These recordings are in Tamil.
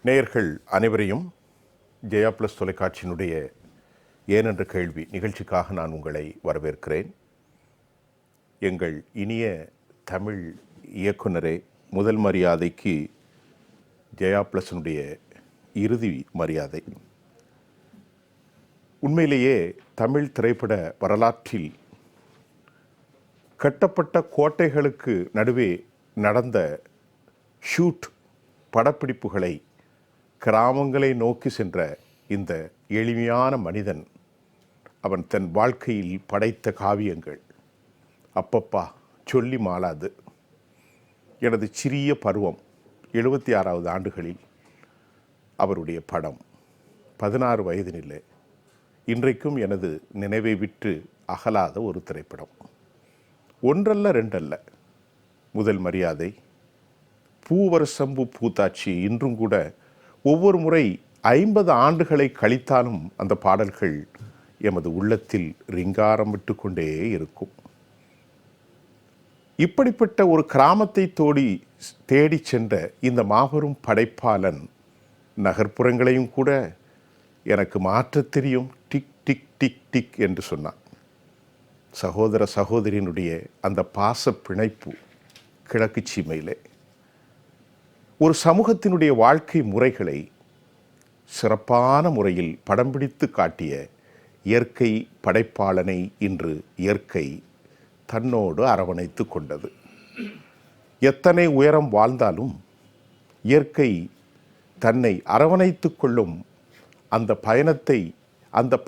நேயர்கள் அனைவரையும் ஜெயா ப்ளஸ் தொலைக்காட்சியினுடைய ஏனென்ற கேள்வி நிகழ்ச்சிக்காக நான் உங்களை வரவேற்கிறேன். எங்கள் இனிய தமிழ் இயக்குனரே, முதல் மரியாதைக்கு ஜெயா ப்ளஸினுடைய இறுதி மரியாதை. உண்மையிலேயே தமிழ் திரைப்பட வரலாற்றில் கட்டப்பட்ட கோட்டைகளுக்கு நடுவே நடந்த ஷூட் படப்பிடிப்புகளை கிராமங்களை நோக்கி சென்ற இந்த எளிமையான மனிதன், அவன் தன் வாழ்க்கையில் படைத்த காவியங்கள் அப்பப்பா சொல்லி மாளாது. எனது சிறிய பருவம் 76வது ஆண்டுகளில் அவருடைய படம் 16 வயதினில்லை, இன்றைக்கும் எனது நினைவை விட்டு அகலாத ஒரு திரைப்படம். ஒன்றல்ல ரெண்டல்ல, முதல் மரியாதை, பூவரசம்பு பூத்தாச்சி இன்றும் கூட ஒவ்வொரு முறை 50 ஆண்டுகளை கழித்தாலும் அந்த பாடல்கள் எமது உள்ளத்தில் ரிங்காரம் விட்டு கொண்டே இருக்கும். இப்படிப்பட்ட ஒரு கிராமத்தை தேடி சென்ற இந்த மாபெரும் படைப்பாளன் நகர்ப்புறங்களையும் கூட எனக்கு மாற்றத் தெரியும், டிக் டிக் டிக் டிக் என்று சொன்னான். சகோதர சகோதரியினுடைய அந்த பாச பிணைப்பு கிழக்கு சீமையிலே ஒரு சமூகத்தினுடைய வாழ்க்கை முறைகளை சிறப்பான முறையில் படம் பிடித்து காட்டிய இயற்கை படைப்பாளனை இன்று இயற்கை தன்னோடு அரவணைத்து கொண்டது. எத்தனை உயரம் வாழ்ந்தாலும் இயற்கை தன்னை அரவணைத்து கொள்ளும் அந்த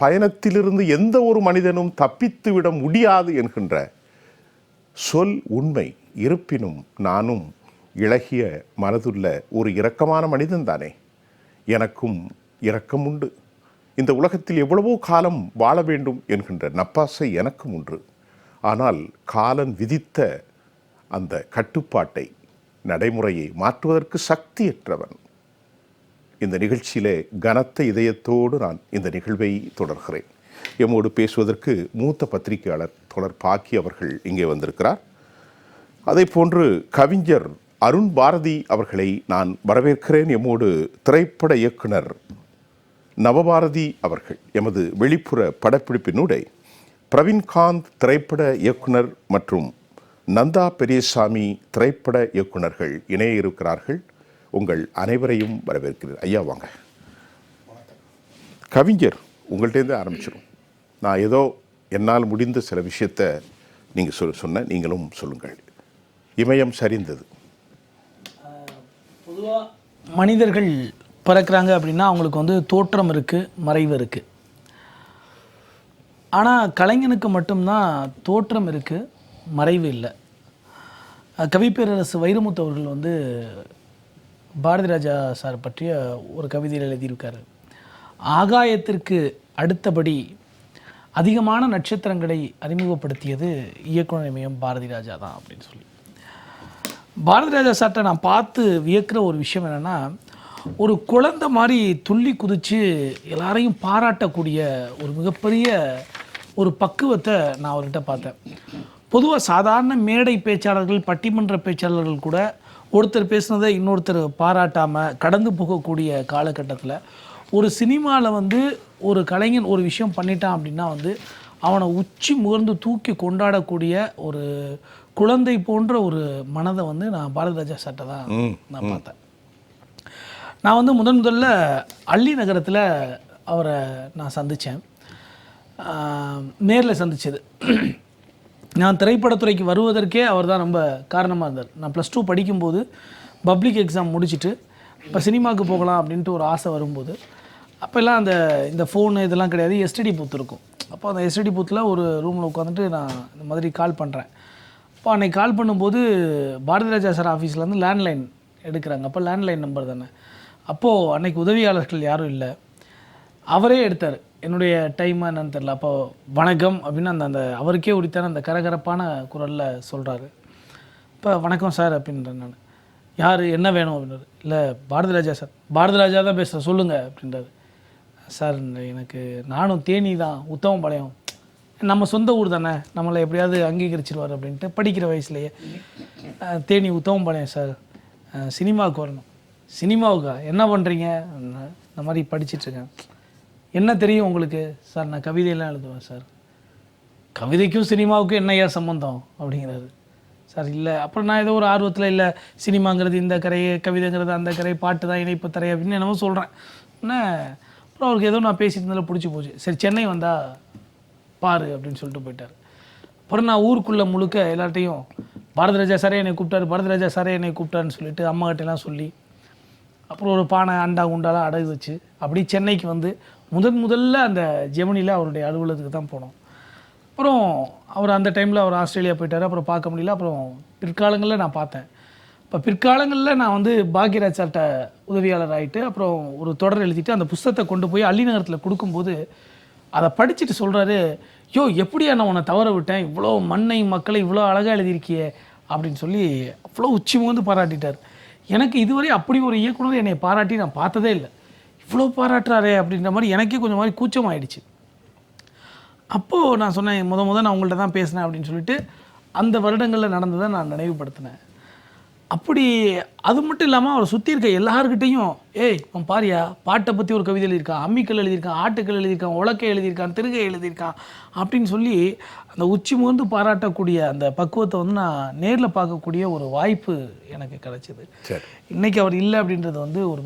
பயணத்திலிருந்து எந்த ஒரு மனிதனும் தப்பித்து விட முடியாது என்கின்ற சொல் உண்மை. இருப்பினும் நானும் இளகிய மனதுள்ள ஒரு இரக்கமான மனிதன் தானே, எனக்கும் இரக்கம் உண்டு. இந்த உலகத்தில் எவ்வளவோ காலம் வாழ வேண்டும் என்கின்ற நப்பாசை எனக்கும் உண்டு. ஆனால் காலன் விதித்த அந்த கட்டுப்பாட்டை, நடைமுறையை மாற்றுவதற்கு சக்தியற்றவன். இந்த நிகழ்ச்சியிலே கனத்த இதயத்தோடு நான் இந்த நிகழ்வை தொடர்கிறேன். எம்மோடு பேசுவதற்கு மூத்த பத்திரிகையாளர் தொடர் பாக்கி அவர்கள் இங்கே வந்திருக்கிறார். அதே போன்று கவிஞர் அருண் பாரதி அவர்களை நான் வரவேற்கிறேன். எம்மோடு திரைப்பட இயக்குனர் நவபாரதி அவர்கள், எமது வெளிப்புற படப்பிடிப்பினூடே பிரவீன்காந்த் திரைப்பட இயக்குனர் மற்றும் நந்தா பெரியசாமி திரைப்பட இயக்குனர்கள் இணைய இருக்கிறார்கள். உங்கள் அனைவரையும் வரவேற்கிறேன். ஐயா வாங்க. கவிஞர், உங்கள்கிட்டேருந்து ஆரம்பிச்சிடும். நான் ஏதோ என்னால் முடிந்த சில விஷயத்தை நீங்கள் சொன்ன நீங்களும் சொல்லுங்கள். இமயம் சரிந்தது. பொதுவாக மனிதர்கள் பிறக்கிறாங்க அப்படின்னா அவங்களுக்கு வந்து தோற்றம் இருக்குது, மறைவு இருக்குது. ஆனால் கலைஞனுக்கு மட்டும்தான் தோற்றம் இருக்குது, மறைவு இல்லை. கவிப்பேரரசு வைரமுத்து அவர்கள் வந்து பாரதி ராஜா சார் பற்றிய ஒரு கவிதையில் எழுதியிருக்காரு. ஆகாயத்திற்கு அடுத்தபடி அதிகமான நட்சத்திரங்களை அறிமுகப்படுத்தியது இயக்குனர் இமயம் பாரதி ராஜா தான் அப்படின்னு சொல்லி. பாரதி ராஜா சார்ட்ட நான் பார்த்து வியக்கிற ஒரு விஷயம் என்னென்னா, ஒரு குழந்தை மாதிரி துள்ளி குதித்து எல்லாரையும் பாராட்டக்கூடிய ஒரு மிகப்பெரிய ஒரு பக்குவத்தை நான் அவர்கிட்ட பார்த்தேன். பொதுவாக சாதாரண மேடை பேச்சாளர்கள், பட்டிமன்ற பேச்சாளர்கள் கூட ஒருத்தர் பேசுனதை இன்னொருத்தர் பாராட்டாமல் கடந்து போகக்கூடிய காலகட்டத்தில் ஒரு சினிமாவில் வந்து ஒரு கலைஞன் ஒரு விஷயம் பண்ணிட்டான் அப்படின்னா வந்து அவனை உச்சி முகர்ந்து தூக்கி கொண்டாடக்கூடிய ஒரு குழந்தை போன்ற ஒரு மனதை வந்து நான் பாரதி ராஜா சார்ட்ட தான் நான் பார்த்தேன். நான் வந்து முதல்ல அள்ளி நகரத்தில் அவரை நான் சந்தித்தேன். நேரில் சந்தித்தது. நான் திரைப்படத்துறைக்கு வருவதற்கே அவர் தான் ரொம்ப காரணமாக இருந்தார். நான் +2 படிக்கும்போது பப்ளிக் எக்ஸாம் முடிச்சுட்டு இப்போ சினிமாவுக்கு போகலாம் அப்படின்ட்டு ஒரு ஆசை வரும்போது, அப்போல்லாம் இந்த ஃபோனு இதெல்லாம் கிடையாது, எஸ்டிடி பூத் இருக்கும். அப்போ அந்த எஸ்டிடி பூத்தில் ஒரு ரூமில் உட்காந்துட்டு நான் இந்த மாதிரி கால் பண்ணுறேன். அப்போ அன்றைக்கி கால் பண்ணும்போது பாரதி ராஜா சார் ஆஃபீஸ்லேருந்து லேண்ட்லைன் எடுக்கிறாங்க. அப்போ லேண்ட்லைன் நம்பர் தானே. அப்போது அன்றைக்கி உதவியாளர்கள் யாரும் இல்லை, அவரே எடுத்தார். என்னுடைய டைமாக என்னன்னு தெரில. அப்போ வணக்கம் அப்படின்னு அந்த அவருக்கே உரித்தான அந்த கரகரப்பான குரலில் சொல்கிறாரு. இப்போ வணக்கம் சார் அப்படின்றேன் நான். யார், என்ன வேணும் அப்படின்றாரு. இல்லை பாரதி ராஜா சார். பாரதி ராஜா தான் பேசுகிறேன், சொல்லுங்கள் அப்படின்றாரு. சார் எனக்கு நானும் தேனி தான், உத்தமபாளையம், நம்ம சொந்த ஊர் தானே, நம்மளை எப்படியாவது அங்கீகரிச்சிருவார் அப்படின்ட்டு படிக்கிற வயசுலேயே தேனி உத்தமபாளையம் சார், சினிமாவுக்கு வரணும். சினிமாவுக்கா என்ன பண்ணுறீங்க? இந்த மாதிரி படிச்சிட்ருக்கேன். என்ன தெரியும் உங்களுக்கு? சார் நான் கவிதையெல்லாம் எழுதுவேன் சார். கவிதைக்கும் சினிமாவுக்கும் என்ன ஏன் சம்மந்தம் அப்படிங்கிறாரு. சார் இல்லை. அப்புறம் நான் ஏதோ ஒரு ஆர்வத்தில் இல்லை சினிமாங்கிறது இந்த கரை, கவிதைங்கிறது அந்த கரை, பாட்டு தான் இணைப்பு தரை அப்படின்னு என்னமோ சொல்கிறேன். என்ன அப்புறம் அவருக்கு ஏதோ நான் பேசிட்டு இருந்தாலும் பிடிச்சி போச்சு. சரி சென்னை வந்தால் பாரு அப்படின்னு சொல்லிட்டு போயிட்டார். அப்புறம் நான் ஊருக்குள்ளே முழுக்க எல்லார்ட்டையும் பாரதிராஜா சாரே என்னை கூப்பிட்டாரு, பாரதிராஜா சாரே என்னை கூப்பிட்டாருன்னு சொல்லிட்டு அம்மாகிட்டலாம் சொல்லி, அப்புறம் ஒரு பானை அண்டா குண்டாலாம் அடகு வச்சு அப்படி சென்னைக்கு வந்து முதல்ல அந்த ஜெமினியில் அவருடைய அலுவலகத்துக்கு தான் போனோம். அப்புறம் அவர் அந்த டைமில் அவர் ஆஸ்திரேலியா போயிட்டார். அப்புறம் பார்க்க முடியல. அப்புறம் பிற்காலங்களில் நான் பார்த்தேன். இப்போ பிற்காலங்களில் நான் வந்து பாக்யராஜ் சார்கிட்ட உதவியாளர் ஆகிட்டு அப்புறம் ஒரு தொடர் எழுதிட்டு அந்த புஸ்தகத்தை கொண்டு போய் அள்ளிநகரத்தில் கொடுக்கும்போது அதை படிச்சுட்டு சொல்கிறாரு, யோ எப்படியா நான் உன்னை தவற விட்டேன், இவ்வளோ மண்ணை மக்களை இவ்வளோ அழகாக எழுதியிருக்கியே அப்படின்னு சொல்லி அவ்வளோ உச்சி முகந்து பாராட்டிட்டார். எனக்கு இதுவரை அப்படி ஒரு இயக்குனர் என்னை பாராட்டி நான் பார்த்ததே இல்லை. இவ்வளோ பாராட்டுறாரே அப்படின்ற மாதிரி எனக்கே கொஞ்சம் மாதிரி கூச்சம் ஆயிடுச்சு. அப்போது நான் சொன்னேன், நான் உங்கள்கிட்ட தான் பேசினேன் அப்படின்னு சொல்லிட்டு அந்த வருடங்களில் நடந்ததை நான் நினைவுபடுத்தினேன். அப்படி அது மட்டும் இல்லாமல் அவரை சுற்றி இருக்க எல்லாருக்கிட்டையும், ஏய் அவன் பாரியா பாட்டை பற்றி ஒரு கவிதை எழுதியிருக்கான், அம்மிக்கல் எழுதியிருக்கான், ஆட்டுக்கள் எழுதியிருக்கான், உலக்கை எழுதியிருக்கான், திருகை எழுதியிருக்கான் அப்படின்னு சொல்லி அந்த உச்சி முகந்து பாராட்டக்கூடிய அந்த பக்குவத்தை வந்து நான் நேரில் பார்க்கக்கூடிய ஒரு வாய்ப்பு எனக்கு கிடைச்சிது. இன்னைக்கு அவர் இல்லை அப்படின்றது வந்து ஒரு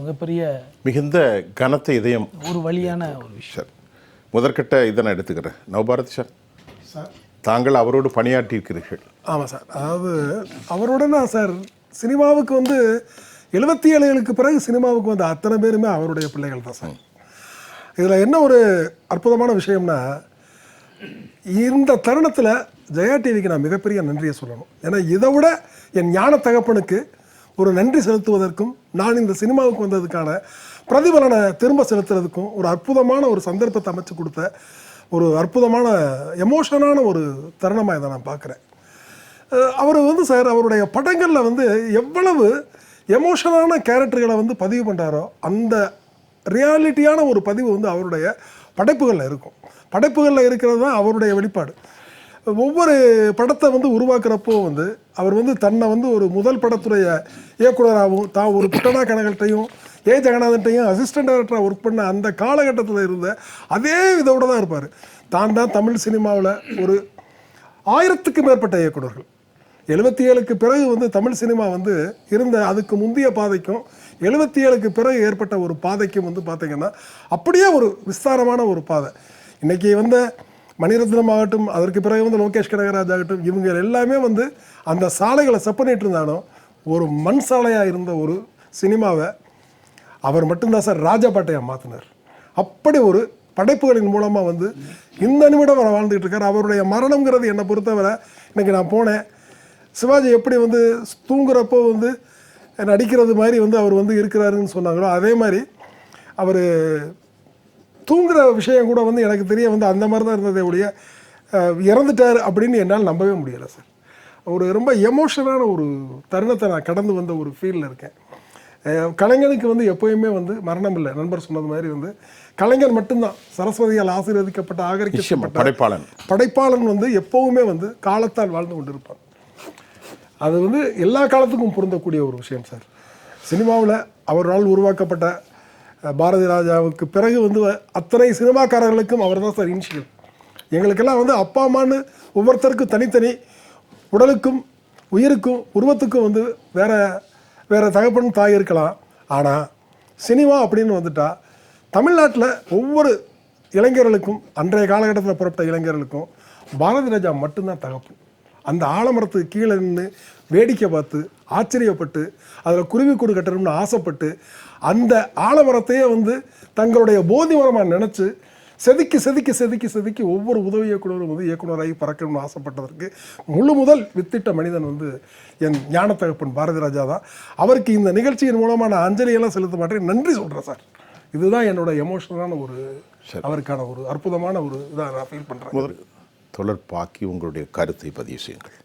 மிகுந்த கனத்த இதயம், ஒரு வழியான ஒரு விஷயம். முதற்கட்ட இதை நான் எடுத்துக்கிறேன். நவபாரதி சார், தாங்கள் அவரோடு பணியாற்றி இருக்கிறீர்கள். ஆமாம் சார். அதாவது அவரோட நான் சார் சினிமாவுக்கு வந்து 77களுக்கு பிறகு சினிமாவுக்கு வந்து அத்தனை பேருமே அவருடைய பிள்ளைகள் தான் சார். இதில் என்ன ஒரு அற்புதமான விஷயம்னா, இந்த தருணத்தில் ஜெயா டிவிக்கு நான் மிகப்பெரிய நன்றியை சொல்லணும். ஏன்னா இதை விட என் ஞான தகப்பனுக்கு ஒரு நன்றி செலுத்துவதற்கும் நான் இந்த சினிமாவுக்கு வந்ததுக்கான பிரதிபலனை திரும்ப செலுத்துறதுக்கும் ஒரு அற்புதமான ஒரு சந்தர்ப்பத்தை அமைச்சு கொடுத்த ஒரு அற்புதமான எமோஷனான ஒரு தருணமாக இதை நான் பார்க்குறேன். அவர் வந்து சார் அவருடைய படங்களில் வந்து எவ்வளவு எமோஷனான கேரக்டர்களை வந்து பதிவு பண்ணுறாரோ அந்த ரியாலிட்டியான ஒரு பதிவு வந்து அவருடைய படைப்புகளில் இருக்கும். படைப்புகளில் இருக்கிறது தான் அவருடைய வெளிப்பாடு. ஒவ்வொரு படத்தை வந்து உருவாக்குறப்போ வந்து அவர் வந்து தன்னை வந்து ஒரு முதல் படத்துடைய இயக்குனராகவும் தான் ஒரு புட்டனா கனகட்டையும் ஜெகநாதன்ட்டையும் அசிஸ்டன்ட் டைரக்டராக ஒர்க் பண்ண அந்த காலகட்டத்தில் இருந்த அதே இதோடு தான் இருப்பார். தான் தமிழ் சினிமாவில் ஒரு 1000க்கு மேற்பட்ட இயக்குனர்கள் 77க்கு பிறகு வந்து தமிழ் சினிமா வந்து இருந்த அதுக்கு முந்தைய பாதைக்கும் 77க்கு பிறகு ஏற்பட்ட ஒரு பாதைக்கும் வந்து பார்த்திங்கன்னா அப்படியே ஒரு விஸ்தாரமான ஒரு பாதை. இன்றைக்கி வந்த மணிரத்னம் ஆகட்டும், அதற்கு பிறகு வந்து லோகேஷ் கனகராஜ் ஆகட்டும், இவங்க எல்லாமே வந்து அந்த சாலைகளை செப்பனிட்டு இருந்தாலும் ஒரு மண் சாலையாக இருந்த ஒரு சினிமாவை அவர் மட்டும்தான் சார் ராஜபாட்டையாக மாற்றினார். அப்படி ஒரு படைப்புகளின் மூலமாக வந்து இந்த நிமிடம் அவர் வாழ்ந்துகிட்டு இருக்கார். அவருடைய மரணங்கிறது என்னை பொறுத்தவரை இன்றைக்கி நான் போனேன், சிவாஜி எப்படி வந்து தூங்குறப்போ வந்து நடிக்கிறது மாதிரி வந்து அவர் வந்து இருக்கிறாருன்னு சொன்னாங்களோ அதே மாதிரி அவர் தூங்குகிற விஷயம் கூட வந்து எனக்கு தெரிய வந்து அந்த மாதிரி தான் இருந்ததே ஒழிய இறந்துட்டார் அப்படின்னு என்னால் நம்பவே முடியலை சார். ஒரு ரொம்ப எமோஷனான ஒரு தருணத்தை நான் கடந்து வந்த ஒரு ஃபீலில் இருக்கேன். கலைஞனுக்கு வந்து எப்போயுமே வந்து மரணம் இல்லை. நண்பர் சொன்னது மாதிரி வந்து கலைஞர் மட்டும்தான் சரஸ்வதியால் ஆசீர்வதிக்கப்பட்ட ஆகரிக்கப்பட்ட படைப்பாளன் வந்து எப்போவுமே வந்து காலத்தால் வாழ்ந்து கொண்டு இருப்பான். அது வந்து எல்லா காலத்துக்கும் பொருந்தக்கூடிய ஒரு விஷயம் சார். சினிமாவில் அவரால் உருவாக்கப்பட்ட பாரதி ராஜாவுக்கு பிறகு வந்து அத்தனை சினிமாக்காரர்களுக்கும் அவர் தான் சார் இனிஷியல். எங்களுக்கெல்லாம் வந்து அப்பா அம்மான்னு ஒவ்வொருத்தருக்கும் தனித்தனி உடலுக்கும் உயிருக்கும் உருவத்துக்கும் வந்து வேறு தகப்பன் தாய் இருக்கலாம். ஆனால் சினிமா அப்படின்னு வந்துட்டால் தமிழ்நாட்டில் ஒவ்வொரு இளைஞர்களுக்கும் அன்றைய காலகட்டத்தில் புறப்பட்ட இளைஞர்களுக்கும் பாரதி ராஜா மட்டும்தான் தகப்பன். அந்த ஆலமரத்துக்கு கீழே நின்று வேடிக்கை பார்த்து ஆச்சரியப்பட்டு அதில் குருவிக்கூடு கட்டணும்னு ஆசைப்பட்டு அந்த ஆலமரத்தையே வந்து தங்களுடைய போதி மரமாக நினச்சி செதுக்கி செதுக்கி செதுக்கி செதுக்கி ஒவ்வொரு உதவி இயக்குனரும் வந்து இயக்குனராகி பறக்கணும்னு ஆசைப்பட்டதற்கு முதல் வித்திட்ட மனிதன் வந்து என் ஞான தகப்பன் பாரதி ராஜா தான். அவருக்கு இந்த நிகழ்ச்சியின் மூலமாக நான் அஞ்சலியெல்லாம் செலுத்த மாட்டேன், நன்றி சொல்கிறேன் சார். இதுதான் என்னோட எமோஷனலான ஒரு அவருக்கான ஒரு அற்புதமான ஒரு இதாக நான் ஃபீல் பண்ணுறேன். தொடர்பாக்கி உங்களுடைய கருத்தை பதிவு செய்யுங்கள்.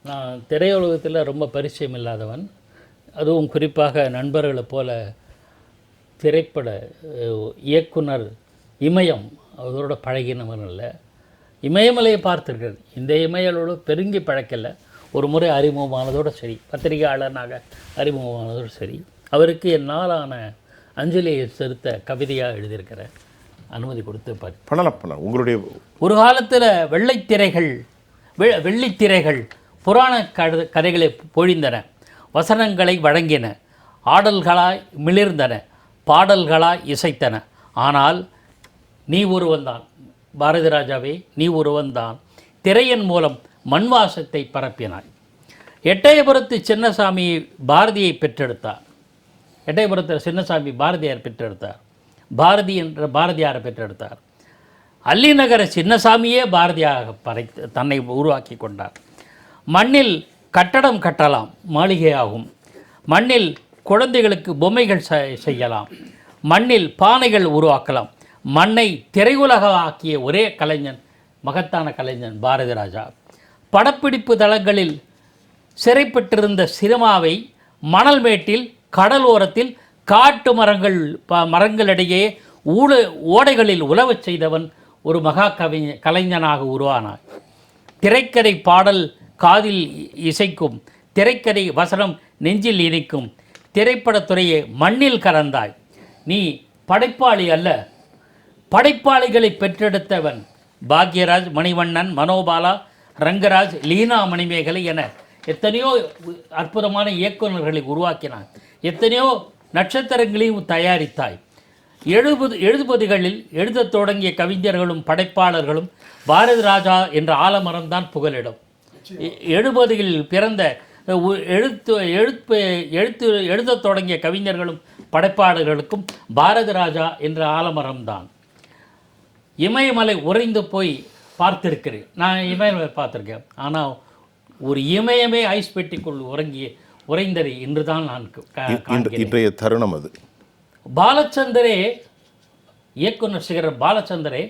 நான் திரையுலகத்தில் ரொம்ப பரிச்சயம் இல்லாதவன், அதுவும் குறிப்பாக நண்பர்களை போல திரைப்பட இயக்குனர் இமயம் அவரோட பழகினவன் இல்லை. இமயமலையை பார்த்துருக்கிறது, இந்த இமயலோடு பெருங்கி பழக்கலை. ஒரு முறை அறிமுகமானதோடு சரி, பத்திரிகையாளனாக அறிமுகமானதோடு சரி. அவருக்கு என்னாலான அஞ்சலியை செலுத்த கவிதையாக எழுதியிருக்கிறேன். அனுமதி கொடுத்து பண்ணலாம். உங்களுடைய ஒரு காலத்தில் வெள்ளித்திரைகள் புராண கதைகளை பொழிந்தன, வசனங்களை வழங்கின, ஆடல்களாய் மிளிர்ந்தன, பாடல்களாய் இசைத்தன. ஆனால் நீ ஒருவன்தான் பாரதி ராஜாவே, நீ ஒருவன்தான் திரையின் மூலம் மண்வாசத்தை பரப்பினாய். எட்டயபுரத்து சின்னசாமி பாரதியை பெற்றெடுத்தார். எட்டயபுரத்தில் சின்னசாமி பாரதியார் பெற்றெடுத்தார். பாரதி என்ற பாரதியாரை பெற்றெடுத்தார். அல்லிநகர சின்னசாமியே பாரதியாக தன்னை உருவாக்கி கொண்டார். மண்ணில் கட்டடம் கட்டலாம், மாளிகையாகும். மண்ணில் குழந்தைகளுக்கு பொம்மைகள் செய்யலாம். மண்ணில் பானைகள் உருவாக்கலாம். மண்ணை திரையுலக ஆக்கிய ஒரே கலைஞன், மகத்தான கலைஞன் பாரதி ராஜா. படப்பிடிப்பு தளங்களில் சிறைப்பட்டிருந்த சினிமாவை மணல்மேட்டில், கடலோரத்தில், காட்டு மரங்களிடையே ஓடைகளில் உலவச் செய்தவன் ஒரு மகா கலைஞனாக உருவானார். திரைக்கதை பாடல் காதில் இசைக்கும், திரைக்கதை வசனம் நெஞ்சில் இனிக்கும், திரைப்படத்துறையை மண்ணில் கறந்தாய். நீ படைப்பாளி அல்ல, படைப்பாளிகளை பெற்றெடுத்தவன். பாக்யராஜ், மணிவண்ணன், மனோபாலா, ரங்கராஜ், லீனா மணிமேகலை என எத்தனையோ அற்புதமான இயக்குநர்களை உருவாக்கினான். எத்தனையோ நட்சத்திரங்களையும் தயாரித்தாய். எழுதுபதிகளில் எழுதத் தொடங்கிய கவிஞர்களும் படைப்பாளர்களும் பாரதி ராஜா என்ற ஆலமரம்தான் புகலிடம். எழுபதுகளில் பிறந்த எழுதத் தொடங்கிய கவிஞர்களும் படைப்பாளர்களுக்கும் பாரதி ராஜா என்ற ஆலமரம்தான். இமயமலை உறைந்து போய் பார்த்திருக்கிறேன், நான் இமயமலை பார்த்துருக்கேன். ஆனால் ஒரு இமயமே ஐஸ் பெட்டிக்குள் உறைந்தது என்று தான் நான் இன்றைய தருணம் அது. பாலச்சந்தரே, இயக்குனர் சிகர் பாலச்சந்தரே,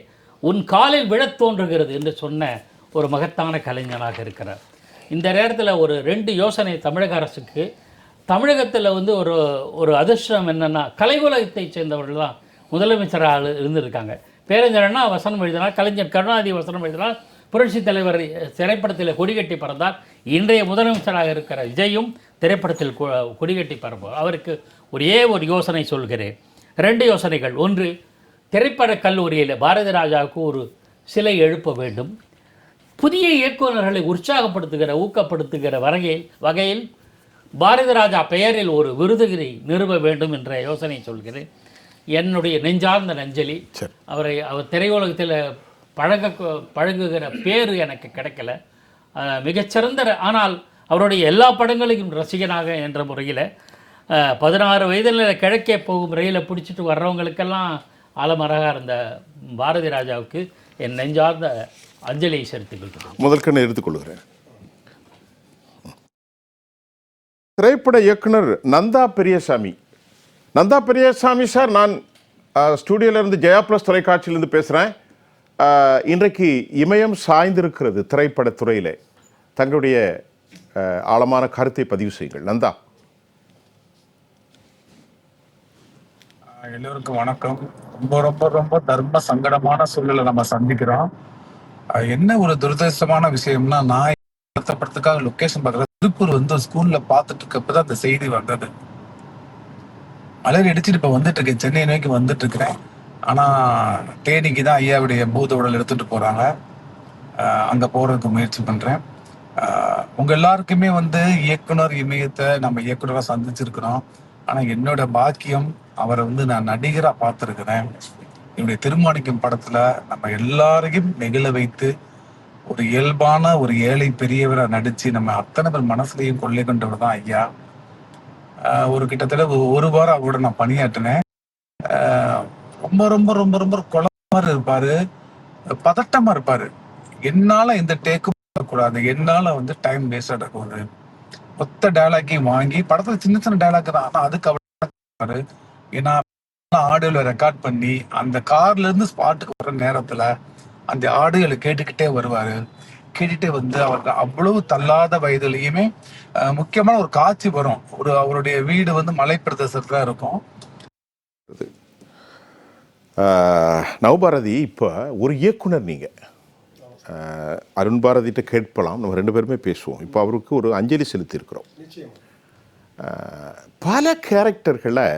உன் காலில் விழத் தோன்றுகிறது என்று சொன்ன ஒரு மகத்தான கலைஞனாக இருக்கிறார். இந்த நேரத்தில் ஒரு 2 யோசனை தமிழக அரசுக்கு. தமிழகத்தில் ஒரு அதிர்ஷ்டம் என்னென்னா, கலையுலகத்தை சேர்ந்தவர்கள் தான் முதலமைச்சராக இருந்திருக்காங்க. பேரறிஞர்னா வசனம் எழுதினார், கலைஞர் கருணாநிதி வசனம் எழுதினார், புரட்சி தலைவர் திரைப்படத்தில் கொடிகட்டி பறந்தார். இன்றைய முதலமைச்சராக இருக்கிற விஜயும் திரைப்படத்தில் கொடிகட்டி பறப்பார். அவருக்கு ஒரு யோசனை சொல்கிறேன், 2 யோசனைகள். ஒன்று, திரைப்பட கல்லூரியில் பாரதி ராஜாவுக்கு ஒரு சிலை எழுப்ப வேண்டும். புதிய இயக்குநர்களை உற்சாகப்படுத்துகிற, ஊக்கப்படுத்துகிற வகையில் பாரதி ராஜா பெயரில் ஒரு விருதுகளை நிறுவ வேண்டும் என்ற யோசனை சொல்கிறேன். என்னுடைய நெஞ்சார்ந்த நஞ்சலி. அவர் திரையுலகத்தில் பழகுகிற பேர் எனக்கு கிடைக்கல. மிகச்சிறந்த, ஆனால் அவருடைய எல்லா படங்களையும் ரசிகனாக என்ற முறையில் 16 வயதில் கிழக்கே போகும் ரயிலை பிடிச்சிட்டு வர்றவங்களுக்கெல்லாம் ஆலமரமாக இருந்த பாரதி ராஜாவுக்கு என் நெஞ்சார்ந்த அஞ்சலியை செலுத்திக் கொள்கிறேன். முதற்கண்ணை எடுத்துக்கொள்கிறேன். திரைப்பட இயக்குனர் நந்தா பெரியசாமி. நந்தா பெரியசாமி சார், நான் ஸ்டூடியோவிலேருந்து ஜெயா ப்ளஸ் தொலைக்காட்சியிலேருந்து பேசுகிறேன். இன்றைக்கு இமயம் சாய்ந்திருக்கிறது திரைப்படத்துறையில். தங்களுடைய ஆழமான கருத்தை பதிவு செய்யுங்கள் நந்தா. எல்லோருக்கும் வணக்கம். ரொம்ப ரொம்ப ரொம்ப தர்ம சங்கடமான சூழலை நம்ம சந்திக்கிறோம். என்ன ஒரு துரதிருஷ்டமான விஷயம்னா, நான் படத்துக்காக லொக்கேஷன் பார்க்குறேன். திருப்பூர் ஸ்கூல்ல பார்த்துட்டு இருக்கப்பதான் அந்த செய்தி வந்தது. மலர் அடிச்சுட்டு இப்ப வந்துட்டு இருக்கேன், சென்னை நோக்கி வந்துட்டு இருக்கிறேன். ஆனா தேனிக்கு தான் ஐயாவுடைய பூத உடல் எடுத்துட்டு போறாங்க. அங்க போறதுக்கு முயற்சி பண்றேன். உங்க எல்லாருக்குமே இயக்குனர் இமயத்தை நம்ம இயக்குனரா சந்திச்சிருக்கிறோம். ஆனா என்னோட பாக்கியம், அவரை நான் நடிகரா பார்த்திருக்கிறேன். என்னுடைய திருமாணிக்கம் படத்துல நம்ம எல்லாரையும் நெகிழ வைத்து ஒரு இயல்பான ஒரு ஏழை பெரியவரை நடிச்சு நம்ம அத்தனை பேர் மனசுலையும் கொள்ளை கொண்டவர் தான் ஐயா. ஒரு கிட்டத்தட்ட 1 வாரம் அவரோட நான் பணியாற்றினேன். ரொம்ப ரொம்ப ரொம்ப ரொம்ப குழப்பமா இருப்பாரு, பதட்டமா இருப்பாரு. என்னால இந்த டேக்கும் கூடாது, என்னால டைம் வேஸ்ட் ஆகக்கூடாது. மொத்த டயலாக்கையும் வாங்கி படத்துல சின்ன சின்ன டயலாக் தான், ஆனா அதுக்கு அவர் ஏன்னா ஆடியோல ரெக்கார்ட் பண்ணி அந்த கார்ல இருந்து ஸ்பாட்டுக்கு வர நேரத்துல அந்த ஆடியோல கேட்டுக்கிட்டே வருவாரு. கேட்டுட்டே அவருக்கு அவ்வளவு தள்ளாத வயதுலயுமே முக்கியமான ஒரு காட்சி வரும். அவருடைய வீடு மலை பிரதேசத்துல இருக்கும். நவபாரதி, இப்போ ஒரு இயக்குனர் நீங்கள் அருண் பாரதிட்ட கேட்கலாம், நம்ம 2 பேருமே பேசுவோம். இப்போ அவருக்கு ஒரு அஞ்சலி செலுத்தியிருக்கிறோம். பல கேரக்டர்களை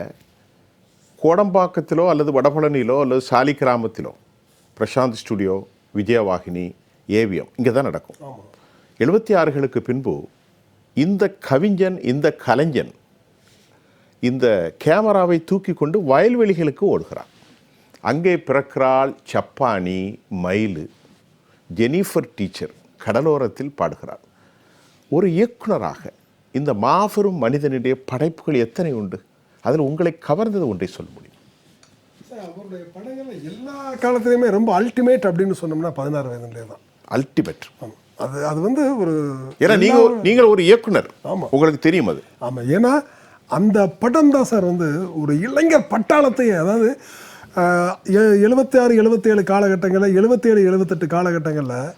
கோடம்பாக்கத்திலோ அல்லது வடபழனியிலோ அல்லது சாலிகிராமத்திலோ பிரசாந்த் ஸ்டுடியோ, விஜயவாகினி, ஏவிஎம் இங்கே தான் நடக்கும். 76களுக்கு பின்பு இந்த கவிஞன், இந்த கலைஞன் இந்த கேமராவை தூக்கி கொண்டு வயல்வெளிகளுக்கு ஓடுகிறான். அங்கே பிறக்கிறாள் சப்பானி, மயிலு, ஜெனிஃபர் டீச்சர் கடலோரத்தில் பாடுகிறார். ஒரு இயக்குனராக இந்த மாபெரும் மனிதனுடைய படைப்புகள் எத்தனை உண்டு? அதில் உங்களை கவர்ந்தது ஒன்றை சொல்ல முடியும்? அவருடைய படங்கள் எல்லா காலத்திலையுமே ரொம்ப அல்டிமேட் அப்படின்னு சொன்னோம்னா 16 வயதுலேயே தான் அல்டிமேட். அது அது வந்து ஒரு, ஏன்னா நீங்கள் ஒரு இயக்குனர், உங்களுக்கு தெரியும் அது. ஆமாம், ஏன்னா அந்த படம் தான் சார் வந்து ஒரு இளைஞர் பட்டாளத்தையே, அதாவது 76, 77 காலகட்டங்களில், 77, 78 காலகட்டங்களில்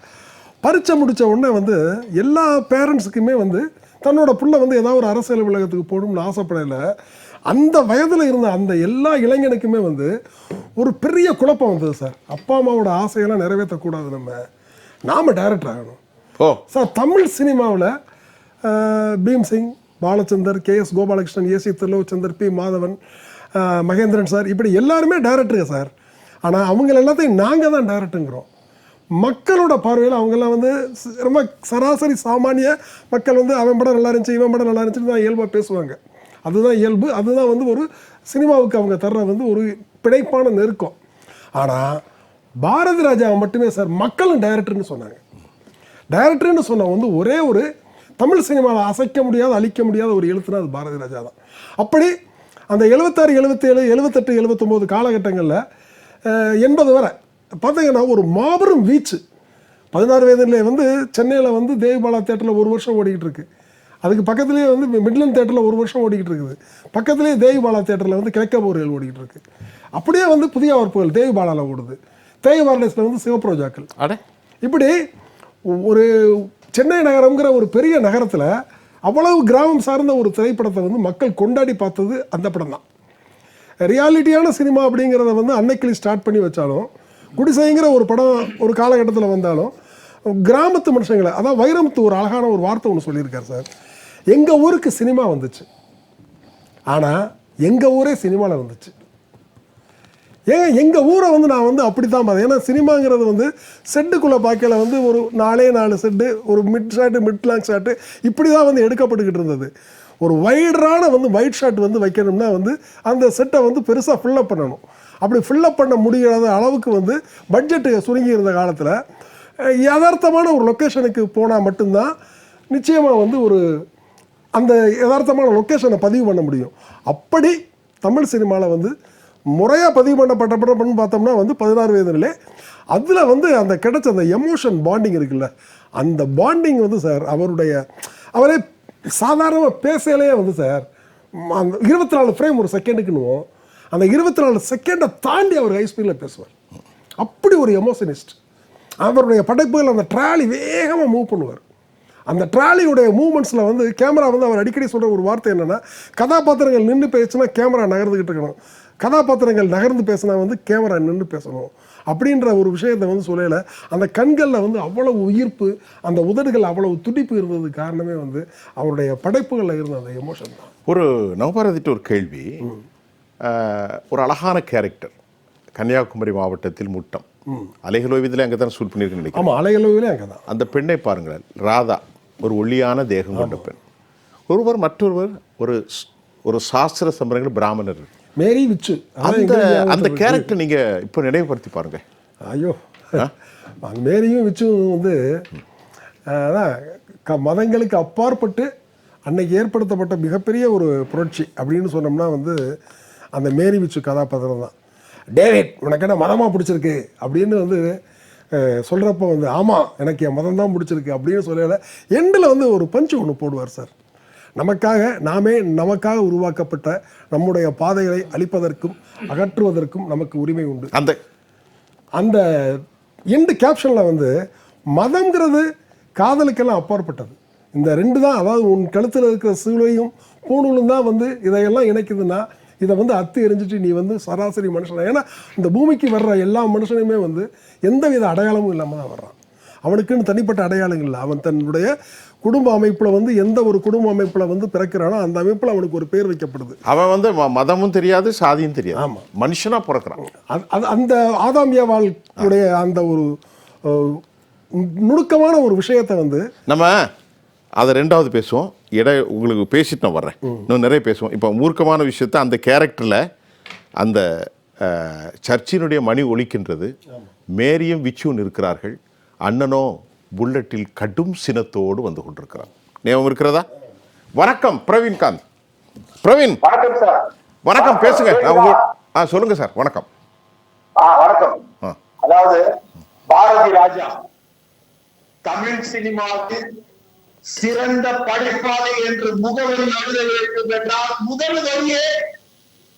பரீட்சை முடித்த உடனே வந்து எல்லா பேரண்ட்ஸுக்குமே வந்து தன்னோட பிள்ளை வந்து ஏதாவது ஒரு அரசியல் உலகத்துக்கு போகணும்னு ஆசைப்படலை. அந்த வயதில் இருந்த அந்த எல்லா இளைஞனுக்குமே வந்து ஒரு பெரிய குழப்பம் வந்தது சார். அப்பா அம்மாவோட ஆசையெல்லாம் நிறைவேற்றக்கூடாது, நாம் டைரக்டர் ஆகணும். சார் தமிழ் சினிமாவில் Bhimsingh, Balachander, KS Gopalakrishnan, AC Thirulokchandar, P Madhavan, Mahendran sir, இப்படி எல்லாருமே டைரக்டருங்க சார். ஆனால் அவங்க எல்லாத்தையும் நாங்கள் தான் டைரக்டருங்கிறோம். மக்களோட பார்வையில் அவங்கெல்லாம் வந்து ரொம்ப சராசரி சாமானிய மக்கள் வந்து அவன் படம் நல்லா இருந்துச்சு, இவன் படம் நல்லா இருந்துச்சுன்னு தான் இயல்பாக பேசுவாங்க. அதுதான் இயல்பு, அதுதான் வந்து ஒரு சினிமாவுக்கு அவங்க தர்ற வந்து ஒரு பிணைப்பான நெருக்கம். ஆனால் பாரதி ராஜாவை மட்டுமே சார் மக்களும் டைரக்டர்னு சொன்னாங்க. டைரக்டர்னு சொன்ன வந்து ஒரே ஒரு தமிழ் சினிமாவில் அசைக்க முடியாத, அழிக்க முடியாத ஒரு எழுத்துனா அது பாரதி ராஜா தான். அப்படி அந்த 76, 77, 78, 79 காலகட்டங்களில் 80 வரை பார்த்தீங்கன்னா ஒரு மாபெரும் வீச்சு. 16 வயதுல வந்து சென்னையில் வந்து தேவிபாலா தேட்டரில் 1 வருஷம் ஓடிக்கிட்டு இருக்கு. அதுக்கு பக்கத்துலேயே வந்து மிட்லண்ட் தேட்டரில் 1 வருஷம் ஓடிக்கிட்டு இருக்குது. பக்கத்துலேயே தேவிபாலா தேட்டரில் வந்து கிழக்க போர்கள் ஓடிக்கிட்டு இருக்கு. அப்படியே வந்து புதிய வார்ப்புகள் தேவிபாலாவில் ஓடுது. தேவிபாரடைஸில் வந்து சிவப்ரோஜாக்கள். இப்படி ஒரு சென்னை நகரம்ங்கிற ஒரு பெரிய நகரத்தில் அவ்வளவு கிராமம் சார்ந்த ஒரு திரைப்படத்தை வந்து மக்கள் கொண்டாடி பார்த்தது அந்த படம் தான். ரியாலிட்டியான சினிமா அப்படிங்கிறத வந்து அன்னைக்கு ஸ்டார்ட் பண்ணி வச்சாலும், குடிசைங்கிற ஒரு படம் ஒரு காலகட்டத்தில் வந்தாலும், கிராமத்து மனுஷங்களை, அதான் வைரமுத்து ஒரு அழகான ஒரு வார்த்தை ஒன்று சொல்லியிருக்கார் சார். எங்கள் ஊருக்கு சினிமா வந்துச்சு, ஆனால் எங்கள் ஊரே சினிமாவில் வந்துச்சு. ஏன் எங்கள் ஊரை வந்து நான் வந்து அப்படி தான் பார்த்தேன். ஏன்னா சினிமாங்கிறது வந்து செட்டுக்குள்ளே பார்க்கல வந்து ஒரு 4 செட்டு, ஒரு mid shot, mid long shot, இப்படி தான் வந்து எடுக்கப்பட்டுக்கிட்டு இருந்தது. ஒரு வைடரான வந்து ஒயிட் ஷாட் வந்து வைக்கணும்னா வந்து அந்த செட்டை வந்து பெருசாக ஃபில்லப் பண்ணணும். அப்படி ஃபில்லப் பண்ண முடியாத அளவுக்கு வந்து பட்ஜெட்டு சுருங்கி இருந்த காலத்தில் யதார்த்தமான ஒரு லொக்கேஷனுக்கு போனால் மட்டும்தான் நிச்சயமாக வந்து ஒரு அந்த யதார்த்தமான லொக்கேஷனை பதிவு பண்ண முடியும். அப்படி தமிழ் சினிமாவில் வந்து முறையாக பதிவு பண்ணப்பட்ட படம்னு பார்த்தோம்னா வந்து 16 வயதுலே அதில் வந்து அந்த கிடைச்ச அந்த எமோஷன் பாண்டிங் இருக்குல்ல, அந்த பாண்டிங் வந்து சார் அவரே சாதாரணமாக பேசலையே வந்து சார் அந்த 24 ஃப்ரேம் ஒரு செகண்டுக்குன்னுவோம், அந்த 24 செகண்டை தாண்டி அவர் ஹை ஸ்பீடில் பேசுவார். அப்படி ஒரு எமோஷனிஸ்ட். அவருடைய படைப்புகள் அந்த ட்ராலி வேகமாக மூவ் பண்ணுவார். அந்த ட்ராலியுடைய மூவ்மெண்ட்ஸில் வந்து கேமரா வந்து அவர் அடிக்கடி சொல்கிற ஒரு வார்த்தை என்னென்னா, கதாபாத்திரங்கள் நின்று பேசுனா கேமரா நகர்ந்துக்கிட்டு இருக்கணும், கதாபாத்திரங்கள் நகர்ந்து பேசினா வந்து கேமரா நின்று பேசணும் அப்படின்ற ஒரு விஷயத்தை வந்து சொல்லலை. அந்த கண்களில் வந்து அவ்வளவு உயிர்ப்பு, அந்த உதடுகள் அவ்வளவு துடிப்பு இருந்ததுக்கு காரணமே வந்து அவருடைய படைப்புகளில் இருந்த அந்த எமோஷன் தான். ஒரு நவபாரதிட்ட ஒரு கேள்வி. ஒரு அழகான கேரக்டர், கன்னியாகுமரி மாவட்டத்தில் முட்டம், அலைகளோவியத்தில் அங்கே தான் ஷூட் பண்ணியிருக்கேன் நினைக்கிறேன். ஆமாம், அலைகளோவியிலே அங்கே தான். அந்த பெண்ணை பாருங்கள், ராதா, ஒரு ஒல்லியான தேகம் கொண்ட பெண். மற்றொருவர் ஒரு சாஸ்திர சம்பிரங்கள் பிராமணர், மேரி விச்சு. அந்த கேரக்டர் நீங்க இப்போ நினைவுபடுத்தி பாருங்க. ஐயோ, மேரியும் விச்சும் வந்து அதான் மதங்களுக்கு அப்பாற்பட்டு அன்னைக்கு ஏற்படுத்தப்பட்ட மிகப்பெரிய ஒரு புரட்சி அப்படின்னு சொன்னோம்னா வந்து அந்த மேரி விச்சு கதாபாத்திரம் தான். டேவிட், உனக்கு என்ன மதமாக பிடிச்சிருக்கு அப்படின்னு வந்து சொல்கிறப்போ வந்து ஆமாம் எனக்கு என் மதம் தான் பிடிச்சிருக்கு அப்படின்னு சொல்லலை. எண்டில் வந்து ஒரு பஞ்சு ஒன்று போடுவார் சார். நமக்காக உருவாக்கப்பட்ட நம்முடைய பாதைகளை அழிப்பதற்கும் அகற்றுவதற்கும் நமக்கு உரிமை உண்டு. அந்த எண்டு கேப்ஷனில் வந்து மதம்ங்கிறது காதலுக்கெல்லாம் அப்பாற்பட்டது. இந்த 2 தான், அதாவது உன் கழுத்தில் இருக்கிற சிலுவையும் பூணூலும் தான் வந்து இதையெல்லாம் இணைக்குதுன்னா இதை வந்து அத்து எரிஞ்சிட்டு நீ வந்து சராசரி மனுஷன். ஏன்னா இந்த பூமிக்கு வர்ற எல்லா மனுஷனுமே வந்து எந்த வித அடையாளமும் இல்லாமல் தான் வர்றான். அவனுக்குன்னு தனிப்பட்ட அடையாளங்கள் இல்லை. அவன் தன்னுடைய குடும்ப அமைப்பில் வந்து எந்த ஒரு குடும்ப அமைப்பில் வந்து பிறக்கிறானோ அந்த அமைப்பில் அவனுக்கு ஒரு பேர் வைக்கப்படுது. அவன் வந்து மதமும் தெரியாது, சாதியும் தெரியாது, ஆமாம், மனுஷனா பிறக்கிறான். அந்த ஆதாமியவாள் உடைய அந்த ஒரு நுணுக்கமான ஒரு விஷயத்தை வந்து நம்ம அதை ரெண்டாவது பேசுவோம். உங்களுக்கு பேசிட்டு நான் வர்றேன், இன்னும் நிறைய பேசுவோம். இப்போ மூர்க்கமான விஷயத்தை அந்த கேரக்டரில் அந்த சர்ச்சினுடைய மணி ஒலிக்கின்றது, மேரியும் விச்சுவும் இருக்கிறார்கள், அண்ணனோ புல்லட்டில் கடும் சினத்தோடு வந்து கொண்டிருக்கிறார். ஞாபகம் இருக்கிறதா? வணக்கம் பிரவீன்காந்த். பிரவீன் வணக்கம் சார். வணக்கம், பேசுங்க. சொல்லுங்க சார். வணக்கம். வணக்கம். அதாவது பாரதி ராஜா தமிழ் சினிமாவில் சிறந்த படைப்பாளி என்று முகவரி எழுத வேண்டும் என்றால் முதல் வரியே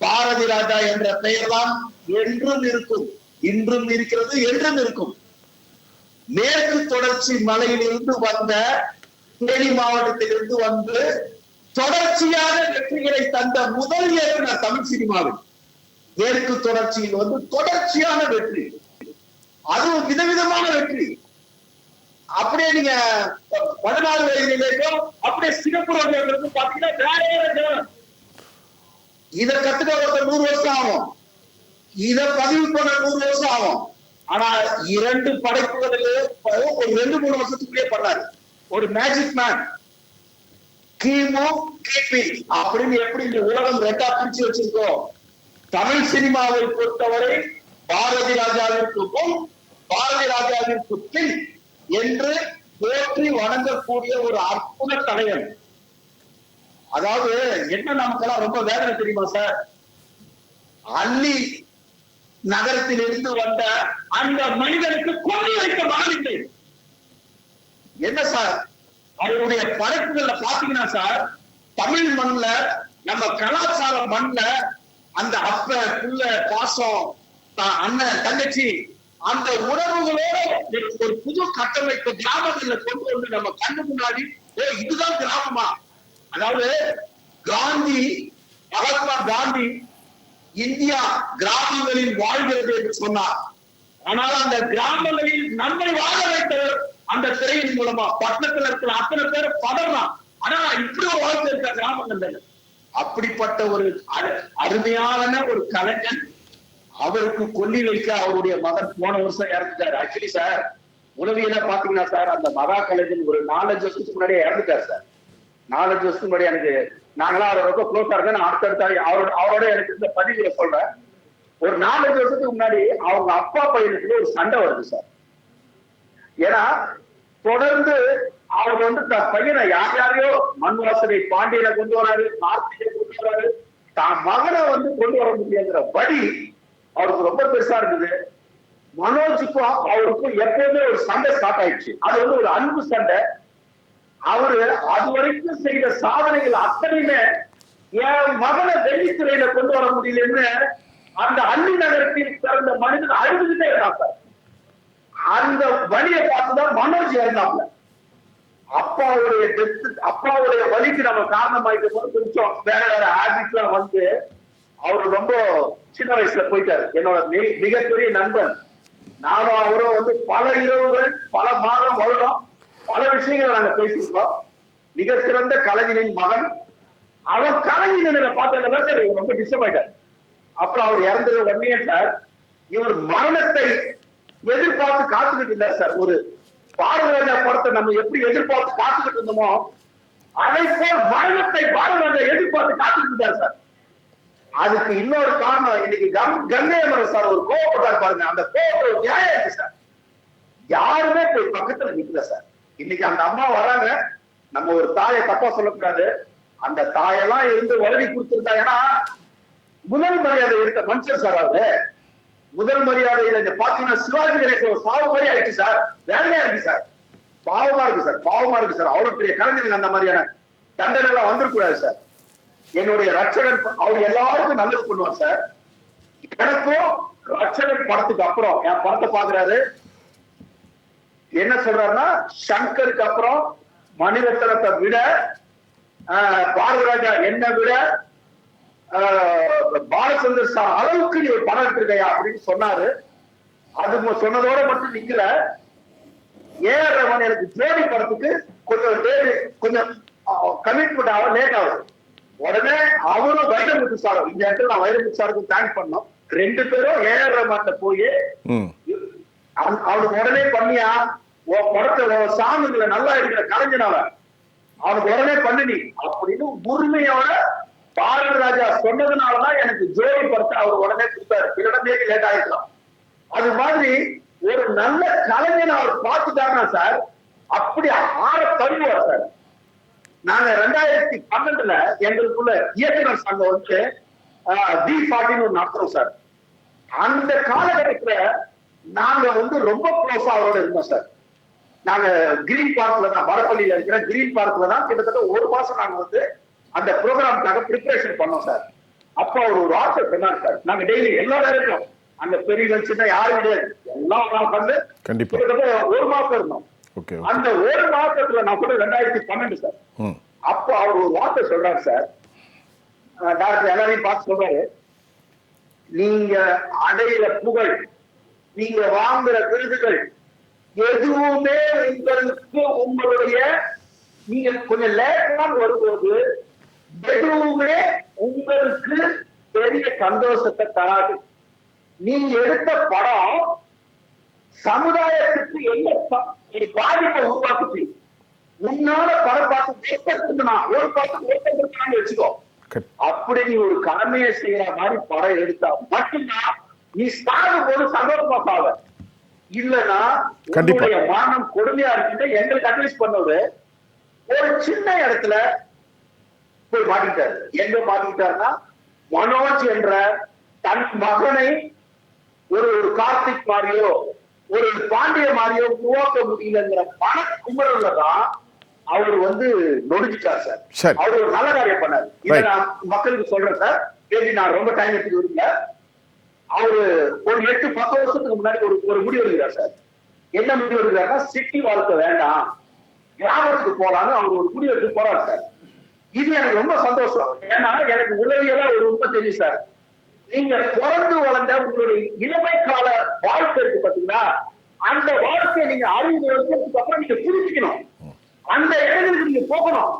பாரதி ராஜா என்ற பெயர்தான் என்றும் இருக்கும், இன்றும் இருக்கிறது, என்றும் இருக்கும். மேற்கு தொடர்ச்சி மலையிலிருந்து வந்த தேனி மாவட்டத்திலிருந்து வந்து தொடர்ச்சியான வெற்றிகளை தந்த முதல் இயக்குனர் தமிழ் சினிமாவில். மேற்கு தொடர்ச்சியில் வந்து தொடர்ச்சியான வெற்றி, அதுவும் விதவிதமான வெற்றி. அப்படியே நீங்க 14 வயதிலேயும் அப்படியே சிங்கப்பூர் பாத்தீங்கன்னா வேற இதை கத்துக்க 100 வருஷம் ஆகும், இதை பதிவு பண்ண 100 வருஷம் ஆகும். ஆனா 2 படைப்புகளிலே ஒரு 2-3 வருஷத்துக்குள்ளே பண்ணாரு. ஒரு மேஜிக் மேன், கிமு கிபி அப்படின்னு எப்படி இந்த உலகம் 2ஆ பிரிச்சு வச்சிருக்கோம். தமிழ் சினிமாவை பொறுத்தவரை பாரதி ராஜாவிற்கு முன், பாரதி ராஜாவிற்கு பின் என்று போற்றி வணங்கக்கூடிய ஒரு அற்புத தலைவன். அதாவது என்ன நமக்கெல்லாம் ரொம்ப வேதனை தெரியுமா சார்? அள்ளி நகரத்தில் இருந்து வந்த அந்த மனிதனுக்கு கொலை வைக்க மகனில்லை. என்ன சார் அவருடைய படைப்புகள்ல பாத்தீங்கன்னா சார், தமிழ் மண்ல, நம்ம கலாச்சார மண்ல அந்த அப்ப புள்ள பாசம், அண்ணன் தங்கச்சி, அந்த உணர்வுகளோட ஒரு புது கட்டமைப்பு கிராமங்கள்ல கொண்டு வந்து நம்ம கண்ணு முன்னாடி இதுதான் கிராமமா. அதாவது காந்தி, மகாத்மா காந்தி இந்தியா கிராமங்களில் வாழ்கிறது என்று சொன்னார். ஆனால் அந்த கிராமங்களில் நம்மை வாழ வைத்தவர் அந்த திரையின் மூலமா பட்டணத்துல இருக்கிற அத்தனை பேர் பதறான். ஆனா இப்படி ஒரு வாழ்க்கை இருக்க கிராமங்கள். அப்படிப்பட்ட ஒரு அருமையான ஒரு கலைஞன். அவருக்கு கொல்லி வைக்க அவருடைய மகன் போன வருஷம் இறந்துட்டாரு. ஆக்சுவலி சார், உளவியல பாத்தீங்கன்னா சார், அந்த மகா கலைஞன் ஒரு 4-5 வருஷத்துக்கு முன்னாடியே இறந்துட்டாரு சார். 4-5 வருஷத்துக்கு முன்னாடி எனக்கு நாங்களாம் அவரோட ரொம்ப க்ளோஸா இருக்கேன். அடுத்தடுத்த அவரோட எனக்கு இந்த பதிவுல சொல்றேன். ஒரு 4-5 வருஷத்துக்கு முன்னாடி அவங்க அப்பா பையனுக்கு ஒரு சண்டை வருது சார். ஏன்னா தொடர்ந்து அவர் வந்து தன் பையனை யாரையோ மண்வாசனை பாண்டியனை கொண்டு வராரு, கார்த்திகை கொண்டு வராரு, தான் மகனை வந்து கொண்டு வர முடியாதுங்கிற படி அவருக்கு ரொம்ப பெருசா இருக்குது. மனோஜுக்கும் அவருக்கும் எப்பவுமே ஒரு சண்டை ஸ்டார்ட் ஆயிடுச்சு. அது வந்து ஒரு அன்பு சண்டை. அவரு அது வரைக்கும் செய்த சாதனைகள் அத்தனையுமே என் மகனை வெள்ளித்திரையில கொண்டு வர முடியலன்னு அந்த அள்ளி நகரத்தில் பிறந்த மனிதன் அழுதுகிட்டே இருந்தாங்க. அந்த வழியை பார்த்துதான் மனோஜ் இறந்தாப்ல. அப்பாவுடைய வலிக்கு நம்ம காரணமாயிட்ட போது கொஞ்சம் வேற வேற ஹேபிட்ஸ் எல்லாம் வந்து அவரு ரொம்ப சின்ன வயசுல போயிட்டாரு. என்னோட மிகப்பெரிய நண்பன். நானும் அவரும் வந்து பல இரவுகள், பல மாதம், வருடம், பல விஷயங்களை நாங்க பேசியிருக்கோம். மிக சிறந்த கலைஞனின் மகன். அவன் கலைஞனை பார்த்ததுல சார் இவர் ரொம்ப டிஸ்டர்ப் ஆயிட்டார். அப்புறம் அவர் இறந்தது உடனே சார், இவர் மரணத்தை எதிர்பார்த்து காத்துக்கிட்டு இருந்தார் சார். ஒரு பாரதிராஜா படத்தை நம்ம எப்படி எதிர்பார்த்து காத்துக்கிட்டு இருந்தோமோ அதை போல் மரணத்தை பாரதிராஜா எதிர்பார்த்து காத்துக்கிட்டு இருந்தார் சார். அதுக்கு இன்னொரு காரணம், இன்னைக்கு கங்கையமரன் சார் ஒரு கோவப்பட்டார் பாருங்க. அந்த கோவத்தை நியாயம் இருக்கு சார். யாருமே போய் பக்கத்துல நிக்கல சார். இன்னைக்கு அந்த அம்மா வராங்க, நம்ம ஒரு தாயை தப்பா சொல்லக்கூடாது. அந்த தாயெல்லாம் இருந்து வளரி கொடுத்திருந்தா, ஏன்னா முதல் மரியாதை எடுத்த மனுஷன் சார். அவரு முதல் மரியாதையில இந்த பாத்தீங்கன்னா சிவாஜி கணேசன் சாவு மாதிரி ஆயிடுச்சு சார். வேலையா இருக்கு சார், பாவமா இருக்கு சார், பாவமா இருக்கு சார். அவ்வளவு பெரிய கலைஞர்கள் அந்த மாதிரியான தண்டனை எல்லாம் வந்துடக்கூடாது சார். என்னுடைய ரட்சகன் அவர் எல்லாருக்கும் நல்லது பண்ணுவார் சார். எனக்கும் ரட்சகன் படத்துக்கு அப்புறம் என் படத்தை பாக்குறாரு. என்ன சொல்றாருன்னா, சங்கருக்கு அப்புறம் மணிரத்னத்தை விட பாரதிராஜா என்னை விட பாலச்சந்தர் சார் அளவுக்கு நீ ஒரு படம் எடுத்திருக்கையா அப்படின்னு சொன்னாரு. அது சொன்னதோட மட்டும் நிக்கல, ஏஆர் ரஹ்மான் எனக்கு ஜோடி படத்துக்கு கொஞ்சம் கமிட்மெண்ட் ஆக லேட் ஆகும். உடனே அவரும் வைரமுத்து சார், இந்த இடத்துல நான் வைரமுத்து சாருக்கு தேங்க் பண்ணோம். 2 பேரும் ஏஆர் ரஹ்மான் போய் அவனுக்கு உடனே பண்ணியா படத்தை சாங்குல நல்லா இருக்கிற கலைஞனாவ அவனுக்கு உடனே பண்ணி அப்படின்னு உரிமையோட பாரதி ராஜா சொன்னதுனாலதான் எனக்கு ஜோடி படத்தை அவர் உடனே கொடுத்தாரு. இல்லைன்னா லேட் ஆகிக்கலாம். அது மாதிரி ஒரு நல்ல கலைஞனை அவர் பார்த்துட்டாருன்னா சார் அப்படி ஆற தருவார் சார். நாங்க 2012 எங்களுக்குள்ள இயக்குனர் சங்கம் வந்து D40 நடத்துறோம் சார். அந்த காலகட்டத்துல நாங்க வந்து ரொம்ப க்ளோஸா அவரோட இருந்தோம் சார். நாங்க கிரீன் பார்க்ல தான், வடபள்ளியில இருக்கிற கிரீன் பார்க்ல தான் கிட்டத்தட்ட 1 மாசம் நாங்க வந்து அந்த ப்ரோக்ராமுக்காக ப்ரிப்பரேஷன் பண்ணோம் சார். அப்ப அவர் ஒரு வார்த்தை சொன்னார் சார். நாங்க டெய்லி எல்லா நேரத்திலும் அந்த பெரிய சின்ன யாரும் கிடையாது, எல்லாம் வந்து கிட்டத்தட்ட 1 மாசம் இருந்தோம். அந்த 1 மாசத்துல நான் கூட 2012 சார். அப்போ அவர் ஒரு வார்த்தை சொல்றாரு சார். டாக்டர் எல்லாரையும் பார்த்து சொல்றாரு, நீங்க அடையிற புகழ், நீங்க வாங்குற விருதுகள் எதுவுமே உங்களுக்கு உங்களுடைய நீங்க கொஞ்சம் லேட்டாக வரும்போது எதுவுமே உங்களுக்கு பெரிய சந்தோஷத்தை தராது. நீங்க எடுத்த படம் சமுதாயத்துக்கு என்ன பாதிப்பை உருவாக்குச்சு. உன்னால படம் பார்த்து ஒரு படத்துக்கு வச்சுக்கோ, அப்படி நீ ஒரு கடமையை செய்யற மாதிரி படம் எடுத்தா மட்டும்தான் நீ சாகும் போது சந்தோஷமா சாவ. இல்லன்னா உன்னுடைய மரணம் கொடுமையா இருக்கு. எங்களுக்கு அட்வைஸ் பண்ணது ஒரு சின்ன இடத்துல போய் மாட்டிக்கிட்டாரு. எங்க மாட்டிக்கிட்டாருன்னா மனோஜ் என்ற தன் மகனை ஒரு கார்த்திக் மாதிரியோ ஒரு பாண்டிய மாதிரியோ உருவாக்க முடியலங்கிற பண குமரல்ல தான் அவர் வந்து நொடிஞ்சிட்டார் சார். அவர் ஒரு நல்ல காரியம் பண்ணாரு. இதை நான் மக்களுக்கு சொல்றேன் சார். நான் ரொம்ப டைம் எடுத்துட்டு வரீங்க. அவரு ஒரு 8-10 வருஷத்துக்கு முன்னாடி ஒரு முடிவு எடுக்கிறார் சார். என்ன முடிவு எடுக்கிறாருன்னா சிட்டி வாழ்க்கை வேண்டாம், கிராமத்துக்கு போலான்னு அவர் ஒரு முடிவு எடுத்து போறாரு சார். இது எனக்கு ரொம்ப சந்தோஷம். ஏன்னா எனக்கு உளவியலா ஒரு உண்மை தெரியும் சார். நீங்க பிறந்து வளர்ந்த உங்களுடைய இளமை கால வாழ்க்கை இருக்கு பாத்தீங்களா, அந்த வாழ்க்கையை நீங்க 60 வருஷத்துக்கு அப்புறம் நீங்க புரிஞ்சுக்கணும். அந்த இடங்களுக்கு நீங்க போகணும்.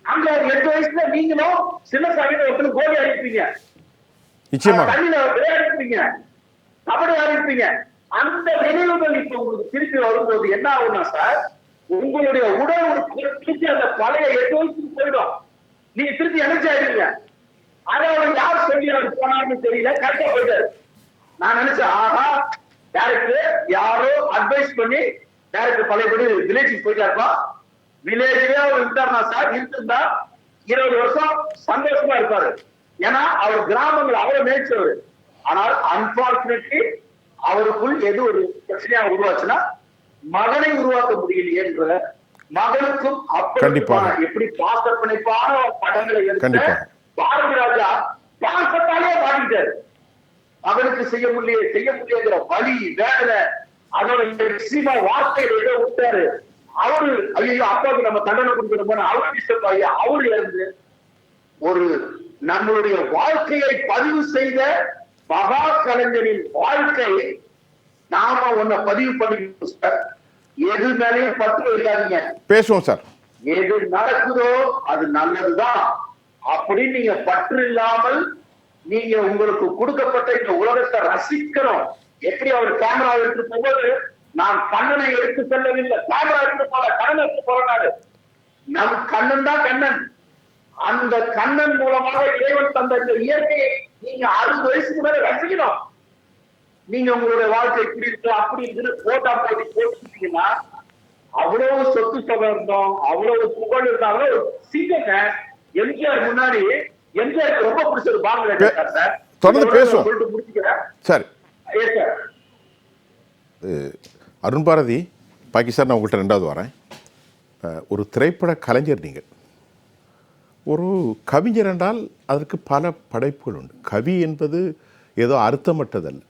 அங்க 8 வயசுல நீங்களும் சின்ன சாமியில ஒருத்தர் கோலி அடிப்பீங்க, தண்ணியில விளையாடிப்பீங்க, கபடி ஆடிப்பீங்க. அந்த நினைவுகள் இப்ப உங்களுக்கு திருப்பி வரும்போது என்ன ஆகும்னா சார், உங்களுடைய உடல் திருப்பி அந்த பழைய 8 வயசுக்கு போயிடும். நீங்க திருப்பி எனர்ஜி ஆயிடுவீங்க. அதை அவர் யார் சொல்லி அவர் போனாருன்னு தெரியல, கரெக்டா போயிட்டாரு. நான் நினைச்சேன், ஆஹா டேரக்டர் யாரோ அட்வைஸ் பண்ணி டேரக்டர் பழையபடி வில்லேஜுக்கு போயிட்டாருப்பா. வில்லேஜ்லயே அவர் இருந்தாருனா சார், இருந்தா 20 வருஷம் சந்தோஷமா இருப்பாரு. ஏன்னா அவர் கிராமங்கள் அவரை மேய்ச்சவர். ஆனால் அன்பார்ச்சுனேட்லி அவருக்குள் எது ஒரு பிரச்சனையா உருவாச்சுன்னா மகனை உருவாக்க முடியலையே என்ற மகனுக்கும் எப்படி பாசப்பிணைப்பான படங்களை எடுத்த பாரதி ராஜா பாசத்தாலே மாட்டிட்டாரு. மகனுக்கு செய்ய முடியங்கிற வலி வேதனை அதோட சினிமா வார்த்தைகளை ஏதோ விட்டாரு. அவரு ஐயோ அப்பாவுக்கு நம்ம தண்டனை கொடுக்கணும் அவரு டிஸ்டர்ப் ஆகி அவரு இருந்து ஒரு நம்மளுடைய வாழ்க்கையை பதிவு செய்த மகா கலைஞரின் வாழ்க்கை நாம ஒன்ன பதிவு பண்ணிக்கணும் சார். எது மேலேயும் பற்று வைக்காதீங்க, பேசுவோம் சார். எது நடக்குதோ அது நல்லதுதான் அப்படின்னு நீங்க பற்று இல்லாமல் நீங்க உங்களுக்கு கொடுக்கப்பட்ட இந்த உலகத்தை ரசிக்கணும். எப்படி அவர் கேமரா எடுத்து போகும்போது நான் கண்ணனை எடுத்து செல்லவில்லை, கேமரா எடுத்து போல கண்ணன் எடுத்து போறாரு. நம் கண்ணன் தான் கண்ணன். அந்த கண்ணன் மூலமாக இறைவன் தந்த இந்த இயற்கையை நீங்க 60 வயசுக்கு மேல ரசிக்கணும். நீங்க உங்களுடைய வாழ்க்கை இப்படி இருக்கு அப்படி இருக்கு போட்டா போட்டி போட்டுட்டீங்கன்னா அவ்வளவு சொத்து சுகம் இருந்தோம், அவ்வளவு புகழ் இருந்தாலும் சிங்கங்க. எம்ஜிஆர் முன்னாடி எம்ஜிஆருக்கு ரொம்ப பிடிச்சது பாங்க சார். தொடர்ந்து பேசுவோம் சொல்லிட்டு முடிச்சுக்கிறேன் சார். அருண் பாரதி பாகிஸ்தான், நான் உங்கள்கிட்ட 2வது வரேன். ஒரு திரைப்பட கலைஞர் நீங்கள், ஒரு கவிஞர் என்றால் அதற்கு பல படைப்புகள் உண்டு. கவி என்பது ஏதோ அர்த்தமற்றதல்ல,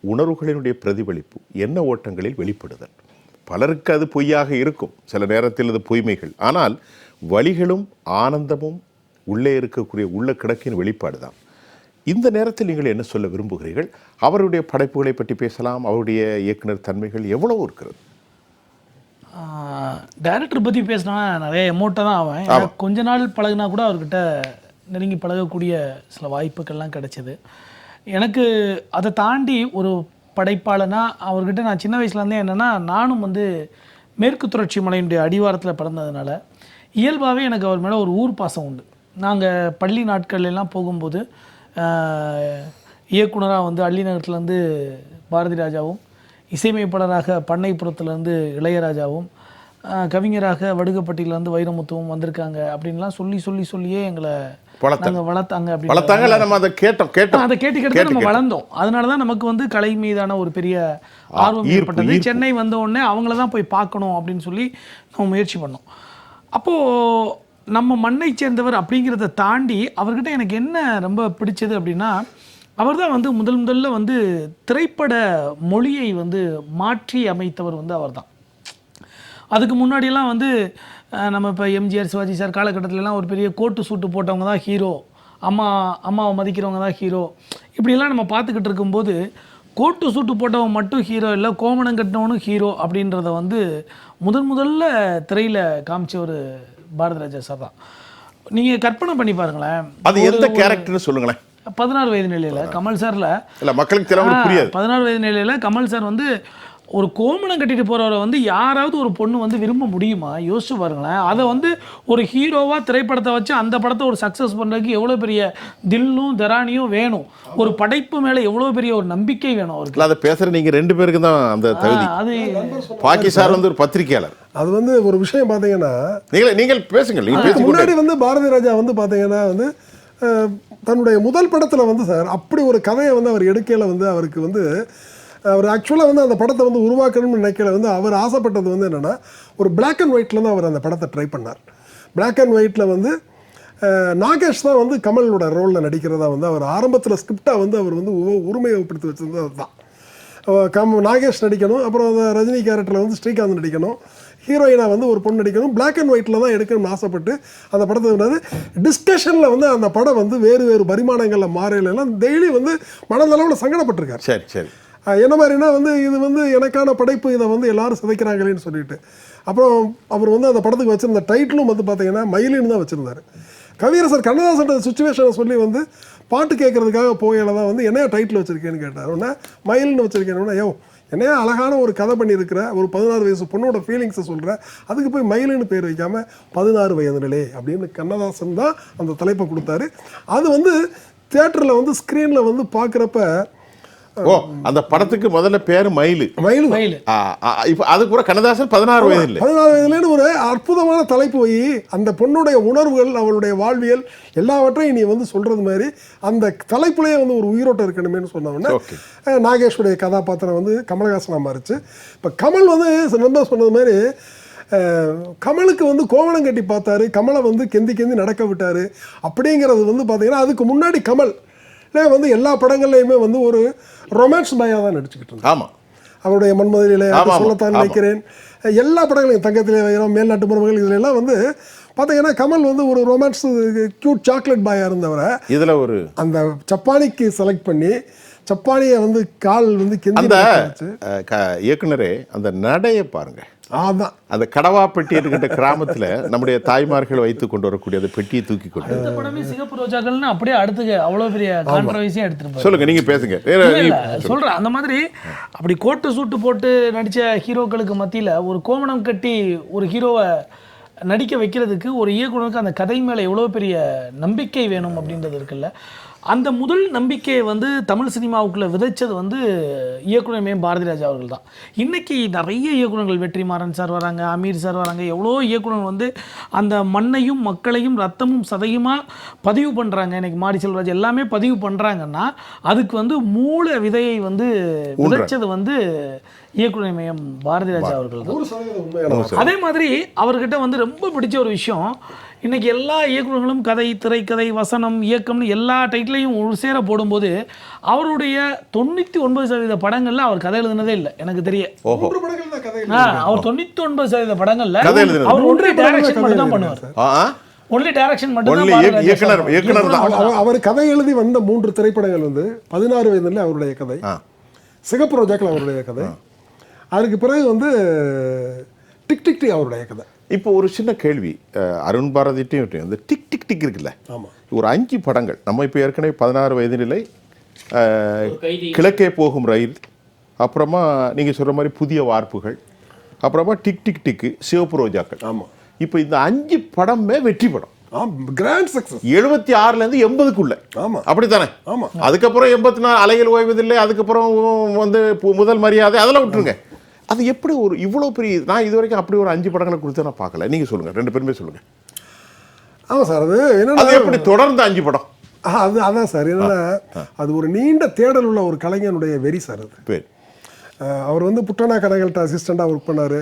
உணர்வுகளினுடைய பிரதிபலிப்பு, எண்ண ஓட்டங்களில் வெளிப்படுதல். பலருக்கு அது பொய்யாக இருக்கும், சில நேரத்தில் அது பொய்மைகள். ஆனால் வலிகளும் ஆனந்தமும் உள்ளே இருக்கக்கூடிய உள்ள கிடக்கின் வெளிப்பாடு தான். இந்த நேரத்தில் நீங்கள் என்ன சொல்ல விரும்புகிறீர்கள்? அவருடைய படைப்புகளை பற்றி பேசலாம். அவருடைய இயக்குனர் தன்மைகள் எவ்வளவு இருக்கிறது? டைரக்டர் பற்றி பேசினா நிறைய எமோட்டாக தான் ஆவேன். ஏன்னா கொஞ்ச நாள் பழகுனா கூட அவர்கிட்ட நெருங்கி பழகக்கூடிய சில வாய்ப்புகள்லாம் கிடைச்சிது. எனக்கு அதை தாண்டி ஒரு படைப்பாளனா அவர்கிட்ட நான் சின்ன வயசுலேருந்தே என்னென்னா, நானும் வந்து மேற்கு தொடர்ச்சி மலையினுடைய அடிவாரத்தில் பிறந்ததுனால இயல்பாகவே எனக்கு அவர் மேலே ஒரு ஊர் பாசம் உண்டு. நாங்கள் பள்ளி நாட்கள் எல்லாம் போகும்போது இயக்குனராக வந்து அள்ளிநகரத்துலேருந்து பாரதி ராஜாவும், இசையமைப்பாளராக பண்ணைப்புறத்துலேருந்து இளையராஜாவும், கவிஞராக வடுகப்பட்டியிலேருந்து வைரமுத்துவும் வந்திருக்காங்க அப்படின்லாம் சொல்லியே எங்களை நாங்கள் வளர்த்தாங்க. அதை கேட்டு நம்ம வளர்ந்தோம். அதனால தான் நமக்கு வந்து கலை மீதான ஒரு பெரிய ஆர்வம் ஏற்பட்டது. சென்னை வந்த உடனே அவங்கள தான் போய் பார்க்கணும் அப்படின்னு சொல்லி நம்ம முயற்சி பண்ணோம். அப்போது நம்ம மண்ணை சேர்ந்தவர் அப்படிங்கிறத தாண்டி அவர்கிட்ட எனக்கு என்ன ரொம்ப பிடிச்சது அப்படின்னா, அவர் தான் வந்து முதல்ல வந்து திரைப்பட மொழியை வந்து மாற்றி அமைத்தவர் வந்து அவர் தான். அதுக்கு முன்னாடியெல்லாம் வந்து நம்ம இப்போ எம்ஜிஆர், சிவாஜி சார் காலகட்டத்திலலாம் ஒரு பெரிய கோட்டு சூட்டு போட்டவங்க தான் ஹீரோ, அம்மாவை மதிக்கிறவங்க தான் ஹீரோ, இப்படிலாம் நம்ம பார்த்துக்கிட்டு இருக்கும்போது கோட்டு சூட்டு போட்டவன் மட்டும் ஹீரோ இல்லை, கோமணம் கட்டினவனும் ஹீரோ அப்படின்றத வந்து முதல்ல திரையில் காமிச்ச ஒரு பாரதி ராஜா சார் தான். நீங்கள் கற்பனை பண்ணி பாருங்களேன், அது எந்த கேரக்டர்னு சொல்லுங்களேன். 16 வயது நிலையில் கமல் சாரில் மக்களுக்கு 16 வயது நிலையில் கமல் சார் வந்து ஒரு கோமணம் கட்டிட்டு போகிறவரை வந்து யாராவது ஒரு பொண்ணு வந்து விரும்ப முடியுமா? யோசிச்சு பாருங்களேன். அதை வந்து ஒரு ஹீரோவாக திரைப்படத்தை வச்சு அந்த படத்தை ஒரு சக்ஸஸ் பண்ணுறதுக்கு எவ்வளோ பெரிய தில்லும் தரானியும் வேணும், ஒரு படைப்பு மேலே எவ்வளோ பெரிய ஒரு நம்பிக்கை வேணும் அவருக்கு. அதை பேசுகிற நீங்கள் 2 பேருக்கு தான் அந்த தகுதி. அது பாக்கி சார் வந்து ஒரு பத்திரிகையாளர். அது வந்து ஒரு விஷயம் பார்த்தீங்கன்னா, நீங்கள் பேசுங்கள். முன்னாடி வந்து பாரதி ராஜா வந்து பார்த்தீங்கன்னா வந்து தன்னுடைய முதல் படத்தில் வந்து சார் அப்படி ஒரு கதையை வந்து அவர் எடுக்கையில் வந்து அவருக்கு வந்து அவர் ஆக்சுவலாக வந்து அந்த படத்தை வந்து உருவாக்கணும்னு நினைக்கல. வந்து அவர் ஆசைப்பட்டது வந்து என்னென்னா, ஒரு பிளாக் அண்ட் ஒயிட்டில் தான் அவர் அந்த படத்தை ட்ரை பண்ணார். பிளாக் அண்ட் ஒயிட்டில் வந்து நாகேஷ் தான் வந்து கமலோட ரோலில் நடிக்கிறதா வந்து அவர் ஆரம்பத்தில் ஸ்கிரிப்டாக வந்து அவர் வந்து உரிமைப்படுத்தி வச்சிருந்தது அதுதான். நாகேஷ் நடிக்கணும், அப்புறம் அந்த ரஜினி கேரக்டரில் வந்து ஸ்ரீகாந்த் நடிக்கணும், ஹீரோயினாக வந்து ஒரு பொண்ணு நடிக்கணும், பிளாக் அண்ட் ஒயிட்டில் தான் எடுக்கணும்னு ஆசைப்பட்டு அந்த படத்தை வந்து டிஸ்கஷனில் வந்து அந்த படம் வந்து வேறு பரிமாணங்களில் மாறையிலாம் டெய்லி வந்து மனதளவில் சங்கடப்பட்டிருக்கார். சரி என்ன மாதிரினா வந்து இது வந்து எனக்கான படைப்பு, இதை வந்து எல்லாரும் சிதைக்கிறாங்களேன்னு சொல்லிட்டு அப்புறம் அவர் வந்து அந்த படத்துக்கு வச்சுருந்த டைட்டிலும் வந்து பார்த்தீங்கன்னா மயிலின்னு தான் வச்சுருந்தார். கவியரசர் கண்ணதாசன் சுச்சுவேஷனை சொல்லி வந்து பாட்டு கேட்கறதுக்காக போகையில் தான் வந்து என்னையா டைட்டில் வச்சுருக்கேன்னு கேட்டார். உடனே மயில்னு வச்சுருக்கேன். என்னையா அழகான ஒரு கதை பண்ணியிருக்கிற ஒரு 16 வயசு பொண்ணோட ஃபீலிங்ஸை சொல்கிற, அதுக்கு போய் மயிலுன்னு பேர் வைக்காமல் 16 வயதுலே அப்படின்னு கண்ணதாசன் தான் அந்த தலைப்பை கொடுத்தாரு. அது வந்து தியேட்டரில் வந்து ஸ்க்ரீனில் வந்து பார்க்குறப்ப அந்த படத்துக்கு முதல்ல பேர் மயிலு. இப்போ அது கூட கண்ணதாசன் 16 வயதுலேன்னு ஒரு அற்புதமான தலைப்பு வை. அந்த பொண்ணுடைய உணர்வுகள், அவளுடைய வாழ்வியல் எல்லாவற்றையும் நீ வந்து சொல்கிறது மாதிரி அந்த தலைப்புலேயே வந்து ஒரு உயிரோட்டம் இருக்கணுமேனு சொன்னோம்னா நாகேஷுடைய கதாபாத்திரம் வந்து கமலஹாசனாக மாறிச்சு. இப்போ கமல் வந்து ரொம்ப சொன்னது மாதிரி கமலுக்கு வந்து கோவணம் கட்டி பார்த்தாரு, கமலை வந்து கெந்தி நடக்க விட்டார் அப்படிங்கிறது வந்து பார்த்தீங்கன்னா அதுக்கு முன்னாடி கமல் வந்து எல்லா படங்கள்லையுமே வந்து ஒரு ரொமான்ஸ் பாயாக தான் நடிச்சுக்கிட்டு இருந்தார். ஆமாம், அவருடைய மன்மதிலே சொல்லத்தான் நினைக்கிறேன், எல்லா படங்களையும் தங்கத்திலே வைரம், மேல்நாட்டு மருமகள், இதுலாம் வந்து பார்த்தீங்கன்னா கமல் வந்து ஒரு ரொமான்ஸ் க்யூட் சாக்லேட் பாயாக இருந்தவரை இதில் ஒரு அந்த சப்பானிக்கு செலக்ட் பண்ணி சப்பானியை வந்து கால் வந்து அந்த இயக்குனரே அந்த நடையை பாருங்க. அதான் அந்த கடவாப்பட்டி இருக்கின்ற கிராமத்தில் நம்முடைய தாய்மார்கள் வைத்து கொண்டு வரக்கூடிய அந்த பெட்டியை தூக்கி கொண்டு படமே சிகப்பு ரோஜாக்கள்னு அப்படியே அடுத்து அவ்வளோ பெரிய கான்ட்ரவர்சியாக எடுத்துட்டு சொல்லுங்க, நீங்க பேசுங்க. சொல்கிறேன் அந்த மாதிரி அப்படி கோட்டு சூட்டு போட்டு நடித்த ஹீரோக்களுக்கு மத்தியில் ஒரு கோமணம் கட்டி ஒரு ஹீரோவை நடிக்க வைக்கிறதுக்கு ஒரு இயக்குனருக்கு அந்த கதை மேலே எவ்வளோ பெரிய நம்பிக்கை வேணும் அப்படின்றது இருக்குல்ல. அந்த முதல் நம்பிக்கையை வந்து தமிழ் சினிமாவுக்குள்ளே விதைச்சது வந்து இயக்குனர் பாரதி ராஜா அவர்கள் தான். இன்றைக்கி நிறைய இயக்குனர்கள், வெற்றிமாறன் சார் வராங்க, அமீர் சார் வராங்க, எவ்வளோ இயக்குனர் வந்து அந்த மண்ணையும் மக்களையும் ரத்தமும் சதையுமாக பதிவு பண்ணுறாங்க. இன்றைக்கி மாரி செல்வராஜ் எல்லாமே பதிவு பண்ணுறாங்கன்னா அதுக்கு வந்து மூல விதையை வந்து விதைச்சது வந்து இயக்குனர் மையம் பாரதி ராஜா அவர்கள் தான். அதே மாதிரி அவர்கிட்ட வந்து ரொம்ப பிடிச்ச ஒரு விஷயம், இன்றைக்கி எல்லா இயக்குநர்களும் கதை, திரைக்கதை, வசனம், இயக்கம்னு எல்லா டைட்டிலையும் ஒரு சேர போடும்போது அவருடைய 99% படங்களில் அவர் கதை எழுதுனதே இல்லை எனக்கு தெரிய. அவர் 99% படங்களில் அவர் ஒன்றே டைரக்ஷன் மட்டும் தான் பண்ணுவார். ஒன்லி டைரக்ஷன் மட்டும் தான். அவர் கதை எழுதி வந்த 3 திரைப்படங்கள் வந்து 16 வயதில் அவருடைய கதை, சிகப்பு ரோஜாக்கள் அவருடைய கதை, அதுக்கு பிறகு வந்து டிக் டிக் டிக் அவருடைய கதை. இப்போ ஒரு சின்ன கேள்வி, அருண் பாரதிட்டையும் இந்த டிக் டிக் டிக் இருக்குல்ல, ஆமாம், ஒரு 5 படங்கள் நம்ம இப்போ ஏற்கனவே 16 வயது நிலை, கைதி. கிழக்கே போகும் ரயில், அப்புறமா நீங்கள் சொல்கிற மாதிரி புதிய வார்ப்புகள், அப்புறமா டிக் டிக் டிக்கு, சிவப்பு ரோஜாக்கள். ஆமாம், இப்போ இந்த 5 படமே வெற்றி படம். Grand success. 76லேருந்து 80க்குள்ள. ஆமாம், அப்படித்தானே? ஆமாம். அதுக்கப்புறம் 84 அலைகள் ஓய்வதில்லை, அதுக்கப்புறம் வந்து முதல் மரியாதை, அதெல்லாம் விட்டுருங்க. அது எப்படி ஒரு இவ்வளோ பெரிய, நான் இது வரைக்கும் அப்படி ஒரு 5 படங்களை கொடுத்து நான் பார்க்கல. நீங்கள் சொல்லுங்கள், 2 பேருமே சொல்லுங்கள். ஆமாம் சார், அது என்னன்னா அது எப்படி தொடர்ந்து 5 படம்? அதான் சார், என்னன்னா அது ஒரு நீண்ட தேடல் உள்ள ஒரு கலைஞனுடைய வெறி சார். அது பேர் அவர் வந்து புட்டனா கதைகள்கிட்ட அசிஸ்டண்டாக ஒர்க் பண்ணார்,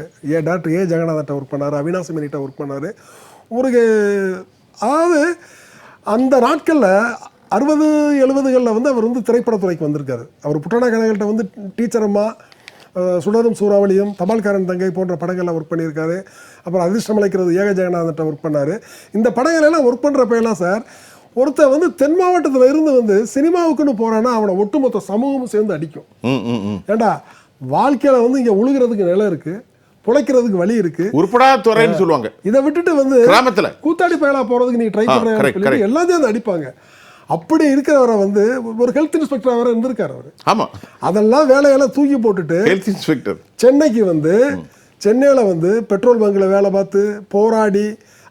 டாக்டர் ஏ ஜெகநாதன்ட்ட ஒர்க் பண்ணார், அவினாசி மினிட்ட ஒர்க் பண்ணார். ஒரு அதாவது அந்த நாட்களில் 60, 70களில் வந்து அவர் வந்து திரைப்படத்துறைக்கு வந்திருக்காரு. அவர் புட்டனா கதைகள்கிட்ட வந்து டீச்சர் அம்மா, சுடரும் சூறாவளியும், தபால்காரன் தங்கை போன்ற படங்களில் ஒர்க் பண்ணியிருக்காரு. அப்புறம் அதிர்ஷ்டம் அளிக்கிறது ஏக ஜெகநாதன்ட்ட ஒர்க் பண்ணார். இந்த படங்களெல்லாம் ஒர்க் பண்ணுறப்பெல்லாம் சார், ஒருத்தர் வந்து தென் மாவட்டத்தில் இருந்து வந்து சினிமாவுக்குன்னு போகிறான்னா அவனை ஒட்டுமொத்த சமூகமும் சேர்ந்து அடிக்கும். ஏண்டா வாழ்க்கையில் வந்து இங்கே உழுகிறதுக்கு நிலம் இருக்குது, பிழைக்கிறதுக்கு வழி இருக்கு, உருப்படா துறைன்னு சொல்லுவாங்க. இதை விட்டுட்டு வந்து கிராமத்துல கூத்தாடி பயலா போறதுக்கு நீ ட்ரை பண்ற எல்லாத்தையும் வந்து அடிப்பாங்க. அப்படி இருக்கிறவரை வந்து ஒரு ஹெல்த் இன்ஸ்பெக்டர் அவரை இருந்திருக்காரு அவரு. ஆமா, அதெல்லாம் வேலையெல்லாம் தூக்கி போட்டுட்டு ஹெல்த் இன்ஸ்பெக்டர் சென்னைக்கு வந்து சென்னையில் வந்து பெட்ரோல் பங்கில் வேலை பார்த்து போராடி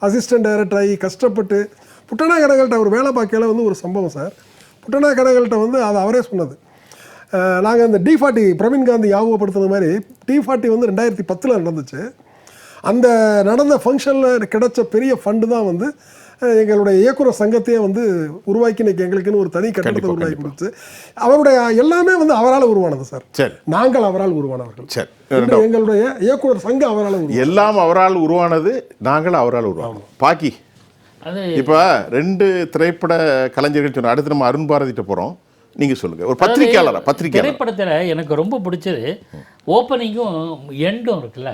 அசிஸ்டன்ட் டைரக்டர் ஆகி கஷ்டப்பட்டு புட்டனா கடைகள்கிட்ட அவர் வேலை பார்க்கல வந்து ஒரு சம்பவம் சார். புட்டனா கடைகள்கிட்ட வந்து அது அவரே சொன்னது. நாங்கள் இந்த D40 பிரவீன் காந்தி ஞாபகப்படுத்துன மாதிரி D40 வந்து 2010 நடந்துச்சு. அந்த நடந்த ஃபங்க்ஷனில் கிடைச்ச பெரிய ஃபண்டு தான் வந்து எங்களுடைய இயக்குனர் சங்கத்தையே வந்து உருவாக்கி இன்னைக்கு எங்களுக்குன்னு ஒரு தனி கட்டடத்தை உருவாக்கி கொடுத்து அவருடைய எல்லாமே வந்து அவரால் உருவானது சார். சரி, நாங்கள் அவரால் உருவானவர்கள். சரி, எங்களுடைய இயக்குனர் சங்கம் அவரால் உருவானது. எல்லாம் அவரால் உருவானது, நாங்கள் அவரால் உருவானோம். பாக்கி அது இப்போ 2 திரைப்பட கலைஞர்கள் சொன்ன, அடுத்து நம்ம அருண் பாரதிட்ட போகிறோம். நீங்க சொல்லுங்க, ஒரு பத்திரிகையாளர். திரைப்படத்தில் எனக்கு ரொம்ப பிடிச்சது ஓப்பனிங்கும் எண்டும் இருக்குல்ல.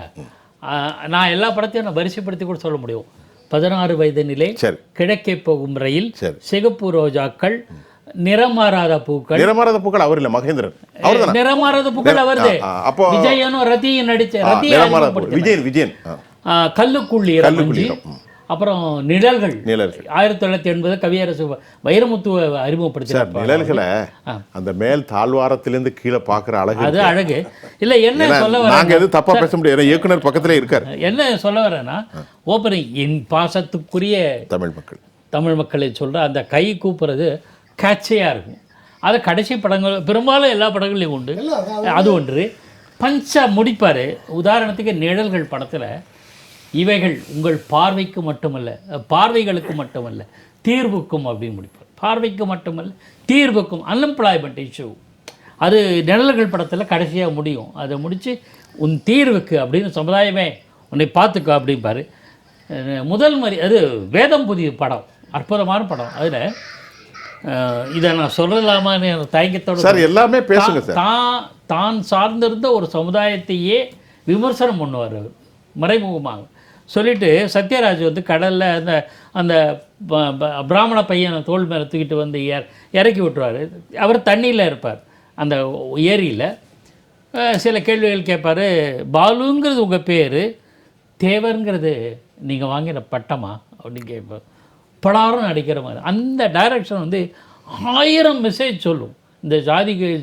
நான் எல்லா படத்தையும் நான் வரிசைப்படுத்தி கூட சொல்ல முடியும். 16 வயது நிலை, கிழக்கே போகும் ரயில், சிகப்பு ரோஜாக்கள், நிறமாறாத பூக்கள். நிறமாறாத பூக்கள் அவர் இல்ல, மகேந்திரன். நிறமாறாத பூக்கள் அவர்தே. அப்போ விஜயனும் ரத்தியும் நடிச்ச விஜயன். கல்லுக்குள்ளி ரமஞ்சி, அப்புறம் நிழல்கள் 1980 கவியரசு வைரமுத்து அறிமுகப்படுத்தினார். நிழல்களை அந்த மேல் தாழ்வாரத்திலிருந்து கீழே பார்க்குற அழகு, அது அழகு இல்லை. என்ன சொல்ல வர, நாங்கள் எதுவும் தப்பாக பேச முடியாது, இயக்குனர் பக்கத்திலே இருக்கார். என்ன சொல்ல வரேன்னா, ஓப்பனிங் என் பாசத்துக்குரிய தமிழ் மக்களை சொல்கிற அந்த கை கூப்புறது கேட்சியாக இருக்கும். அது கடைசி படங்கள் பெரும்பாலும் எல்லா படங்களையும் உண்டு. அது ஒன்று பஞ்சா முடிப்பார். உதாரணத்துக்கு நிழல்கள் படத்தில் இவைகள் உங்கள் பார்வைக்கு மட்டுமல்ல, பார்வைகளுக்கு மட்டுமல்ல, தீர்வுக்கும் அப்படின்னு முடிப்பார். பார்வைக்கு மட்டுமல்ல, தீர்வுக்கும். அன்எம்ப்ளாய்மெண்ட் இஷ்யூ அது நிழல்கள் படத்தில் கடைசியாக முடியும். அதை முடித்து உன் தீர்வுக்கு அப்படின்னு சமுதாயமே உன்னை பார்த்துக்கோ அப்படிம்பாரு. முதல் மாதிரி அது வேதம் புதிய படம், அற்புதமான படம். அதில் இதை நான் சொல்லலாமான்னு தயக்கத்தோடு சார் எல்லாமே பேசுங்க சார். தான் சார்ந்திருந்த ஒரு சமுதாயத்தையே விமர்சனம் பண்ணுவார் அவர் மறைமுகமாக. சொல்லிவிட்டு சத்யராஜ் வந்து கடலில் அந்த அந்த பிராமண பையனை தோல் மேலே தூக்கிட்டு வந்து இறக்கி விட்டுருவார். அவர் தண்ணியில் இருப்பார் அந்த ஏரியில். சில கேள்விகள் கேட்பார். பாலுங்கிறது உங்கள் பேர், தேவருங்கிறது நீங்கள் வாங்கின பட்டமா அப்படின்னு கேட்பார். படாரம் நடிக்கிற மாதிரி அந்த டைரக்ஷன் வந்து 1000 மெசேஜ் சொல்லும். இந்த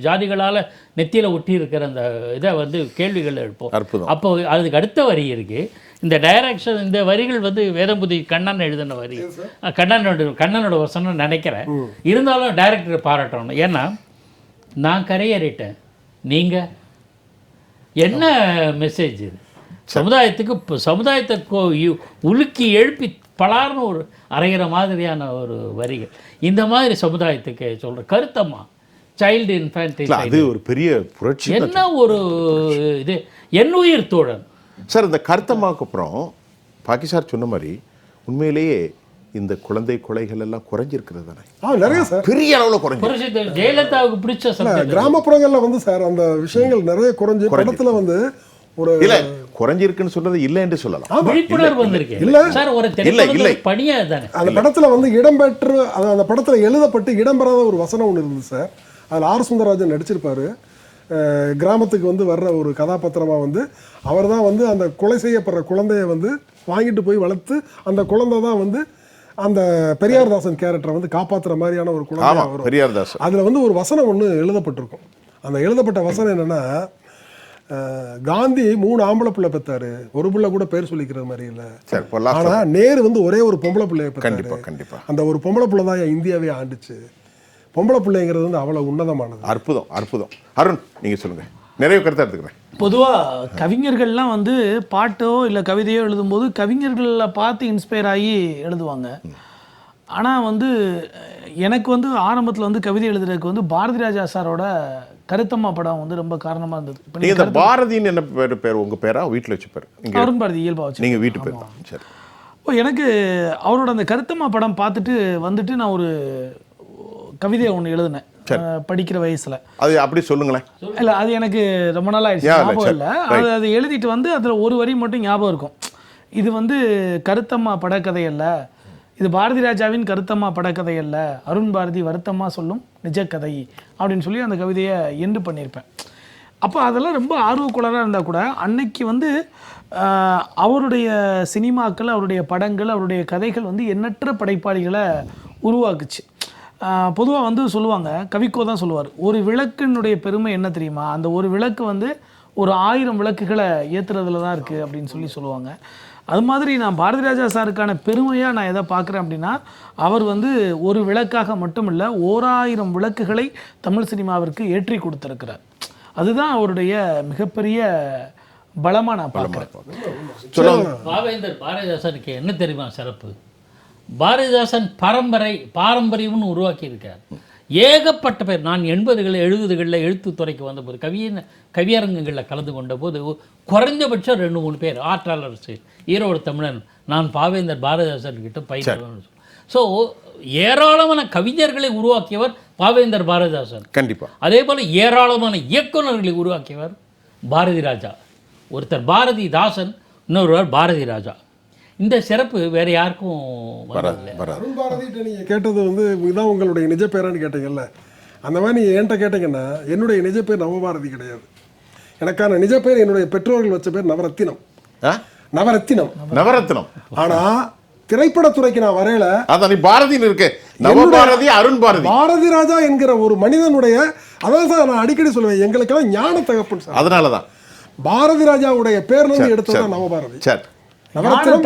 ஜாதிகளால் நெத்தியில் ஒட்டி இருக்கிற அந்த இதை வந்து கேள்விகள் எழுப்போம். அப்போ அதுக்கு அடுத்த வரி இருக்குது. இந்த டைரக்ஷன், இந்த வரிகள் வந்து வேதம்புதி கண்ணன் எழுதின வரி. கண்ணனோட வசனம் நினைக்கிறேன். இருந்தாலும் டைரக்டரை பாராட்டணும். ஏன்னா நான் கரையேறிட்டேன், நீங்கள் என்ன மெசேஜ் இது சமுதாயத்துக்கு, சமுதாயத்தை உலுக்கி எழுப்பி பலார்னு ஒரு அரைகிற மாதிரியான ஒரு வரிகள். இந்த மாதிரி சமுதாயத்துக்கு சொல்கிற கருத்தம்மா, சைல்டு இன்ஃபேன்டைல், அது ஒரு பெரிய புரட்சி. என்ன ஒரு இது, என் உயிர் தோழன் சார். இந்த கருத்தம்மாக்கு அப்புறம் பாக்கி சார் சொன்ன மாதிரி உண்மையிலேயே இந்த குழந்தை கொலைகள் எல்லாம் குறைஞ்சிருக்கிறது தானே? நிறைய சார், பெரிய அளவில் குறைஞ்சி. ஜெயலலிதாவுக்கு பிடிச்ச கிராமப்புறங்களில் வந்து சார் அந்த விஷயங்கள் நிறைய குறைஞ்சி படத்தில் வந்து ஒரு இல்ல குறைஞ்சிருக்குன்னு சொல்றது இல்லை என்று சொல்லலாம். விழிப்புணர்வு வந்திருக்கு. இல்ல சார், ஒரு திரைப்பட பணியா தானே அந்த படத்துல வந்து இடம்பெற்று அந்த படத்துல எழுதப்பட்டு இடம்பெறாத ஒரு வசனம் ஒன்று இருந்தது சார். அதில் ஆர் சுந்தரராஜன் நடிச்சிருப்பாரு. கிராமத்துக்கு வந்து வர்ற ஒரு கதாபாத்திரமாக வந்து அவர் தான் வந்து அந்த கொலை செய்யப்படுற குழந்தைய வந்து வாங்கிட்டு போய் வளர்த்து அந்த குழந்தை தான் வந்து அந்த பெரியார்தாசன் கேரக்டரை வந்து காப்பாற்றுற மாதிரியான ஒரு குழந்தை வரும். பெரியார்தாசன் அதில் வந்து ஒரு வசனம் ஒன்று எழுதப்பட்டிருக்கும். அந்த எழுதப்பட்ட வசனம் என்னென்னா, காந்தி 3 ஆம்பளை பிள்ளை பெற்றாரு, ஒரு பிள்ளை கூட பேர் சொல்லிக்கிற மாதிரி இல்லை. ஆனா நேரு வந்து ஒரே ஒரு பொம்பளை பிள்ளைய பெற்றாரு. கண்டிப்பா அந்த ஒரு பொம்பளை பிள்ளை தான் இந்தியாவே ஆண்டுச்சு. பொம்பளை பிள்ளைங்கிறது வந்து அவ்வளவு உன்னதமானது. அற்புதம் அற்புதம். அருண் நீங்க சொல்லுங்க, நிறைய கருத்தை எடுத்துக்கிறேன். பொதுவாக கவிஞர்கள்லாம் வந்து பாட்டோ இல்லை கவிதையோ எழுதும்போது கவிஞர்களை பார்த்து இன்ஸ்பயர் ஆகி எழுதுவாங்க. ஆனால் வந்து எனக்கு வந்து ஆரம்பத்தில் வந்து கவிதை எழுதுறதுக்கு வந்து பாரதி ராஜா சாரோட கருத்தம்மா படம் வந்து ரொம்ப காரணமாக இருந்தது. நீங்கள் இந்த பாரதின்னு என்ன பேர் உங்கள் பேரா வீட்டில் வச்சு பேர்? அருண் பாரதி இயல்பா வச்சு நீங்கள் வீட்டு பேர் தான். சரி. எனக்கு அவரோட அந்த கருத்தம்மா படம் பார்த்துட்டு வந்துட்டு நான் ஒரு கவிதையை ஒன்று எழுதினேன் படிக்கிற வயசுல. அது அப்படி சொல்லுங்களேன். இல்லை அது எனக்கு ரொம்ப நாள் ஆயிடுச்சு, ஞாபகம் இல்லை. அது எழுதிட்டு வந்து அதில் ஒரு வரி மட்டும் ஞாபகம் இருக்கும். இது வந்து கருத்தம்மா படக்கதை அல்ல, இது பாரதி ராஜாவின் கருத்தம்மா படக்கதை அல்ல, அருண் பாரதி வருத்தமா சொல்லும் நிஜக்கதை அப்படின்னு சொல்லி அந்த கவிதையை எண்டு பண்ணியிருப்பேன். அப்போ அதெல்லாம் ரொம்ப ஆர்வக்குளராக இருந்தால் கூட அன்னைக்கு வந்து அவருடைய சினிமாக்கள், அவருடைய படங்கள், அவருடைய கதைகள் வந்து எண்ணற்ற படைப்பாளிகளை உருவாக்குச்சு. பொதுவாக வந்து சொல்லுவாங்க, கவிக்கோ தான் சொல்லுவார், ஒரு விளக்கினுடைய பெருமை என்ன தெரியுமா, அந்த ஒரு விளக்கு வந்து ஒரு 1000 விளக்குகளை ஏற்றுறதுல தான் இருக்குது அப்படின்னு சொல்லுவாங்க. அது மாதிரி நான் பாரதி ராஜா சாருக்கான பெருமையாக நான் எதை பார்க்குறேன் அப்படின்னா, அவர் வந்து ஒரு விளக்காக மட்டும் இல்லை 1000 விளக்குகளை தமிழ் சினிமாவிற்கு ஏற்றி கொடுத்துருக்கிறார். அதுதான் அவருடைய மிகப்பெரிய பலமாக நான் பார்க்குறேன். பாவேந்தர் பாரதிதாசனுக்கு என்ன தெரியுமா சிறப்பு? பாரதிதாசன் பாரம்பரியம்னு உருவாக்கியிருக்கார். ஏகப்பட்ட பேர், நான் 80களில் 70களில் எழுத்துத்துறைக்கு வந்தபோது கவியரங்குகளில் கலந்து கொண்ட போது குறைஞ்சபட்சம் 2-3 பேர் ஆற்றாளரசு, ஈரோடு தமிழன், நான் பாவேந்தர் பாரதிதாசன் கிட்ட பயிற்சி. ஸோ ஏராளமான கவிஞர்களை உருவாக்கியவர் பாவேந்தர் பாரதிதாசன். கண்டிப்பாக. அதே போல் ஏராளமான இயக்குநர்களை உருவாக்கியவர் பாரதி ராஜா. ஒருத்தர் பாரதிதாசன், இன்னொருவர் பாரதி ராஜா. இந்த சிறப்பு வேற யாருக்கும் வராது. அருண் பாரதிட்ட நீங்கள் கேட்டது வந்து இதான் உங்களுடைய நிஜ பேரான்னு கேட்டீங்கல்ல, அந்த மாதிரி நீங்கள் என்கிட்ட கேட்டீங்கன்னா என்னுடைய நிஜ பேர் நவபாரதி கிடையாது. எனக்கான நிஜ பேர் என்னுடைய பெற்றோர்கள் வச்ச பேர் நவரத்தினம். நவரத்தினம். ஆனா திரைப்படத்துறைக்கு நான் வரையில அதான் பாரதின்னு இருக்கு, நவபாரதி, அருண் பாரதி. பாரதி ராஜா என்கிற ஒரு மனிதனுடைய, அதான் சார் நான் அடிக்கடி சொல்லுவேன், எங்களுக்கெல்லாம் ஞான தகப்பன் சார். அதனாலதான் பாரதி ராஜாவுடைய பேர்ல இருந்து எடுத்தது நவபாரதி. சரி.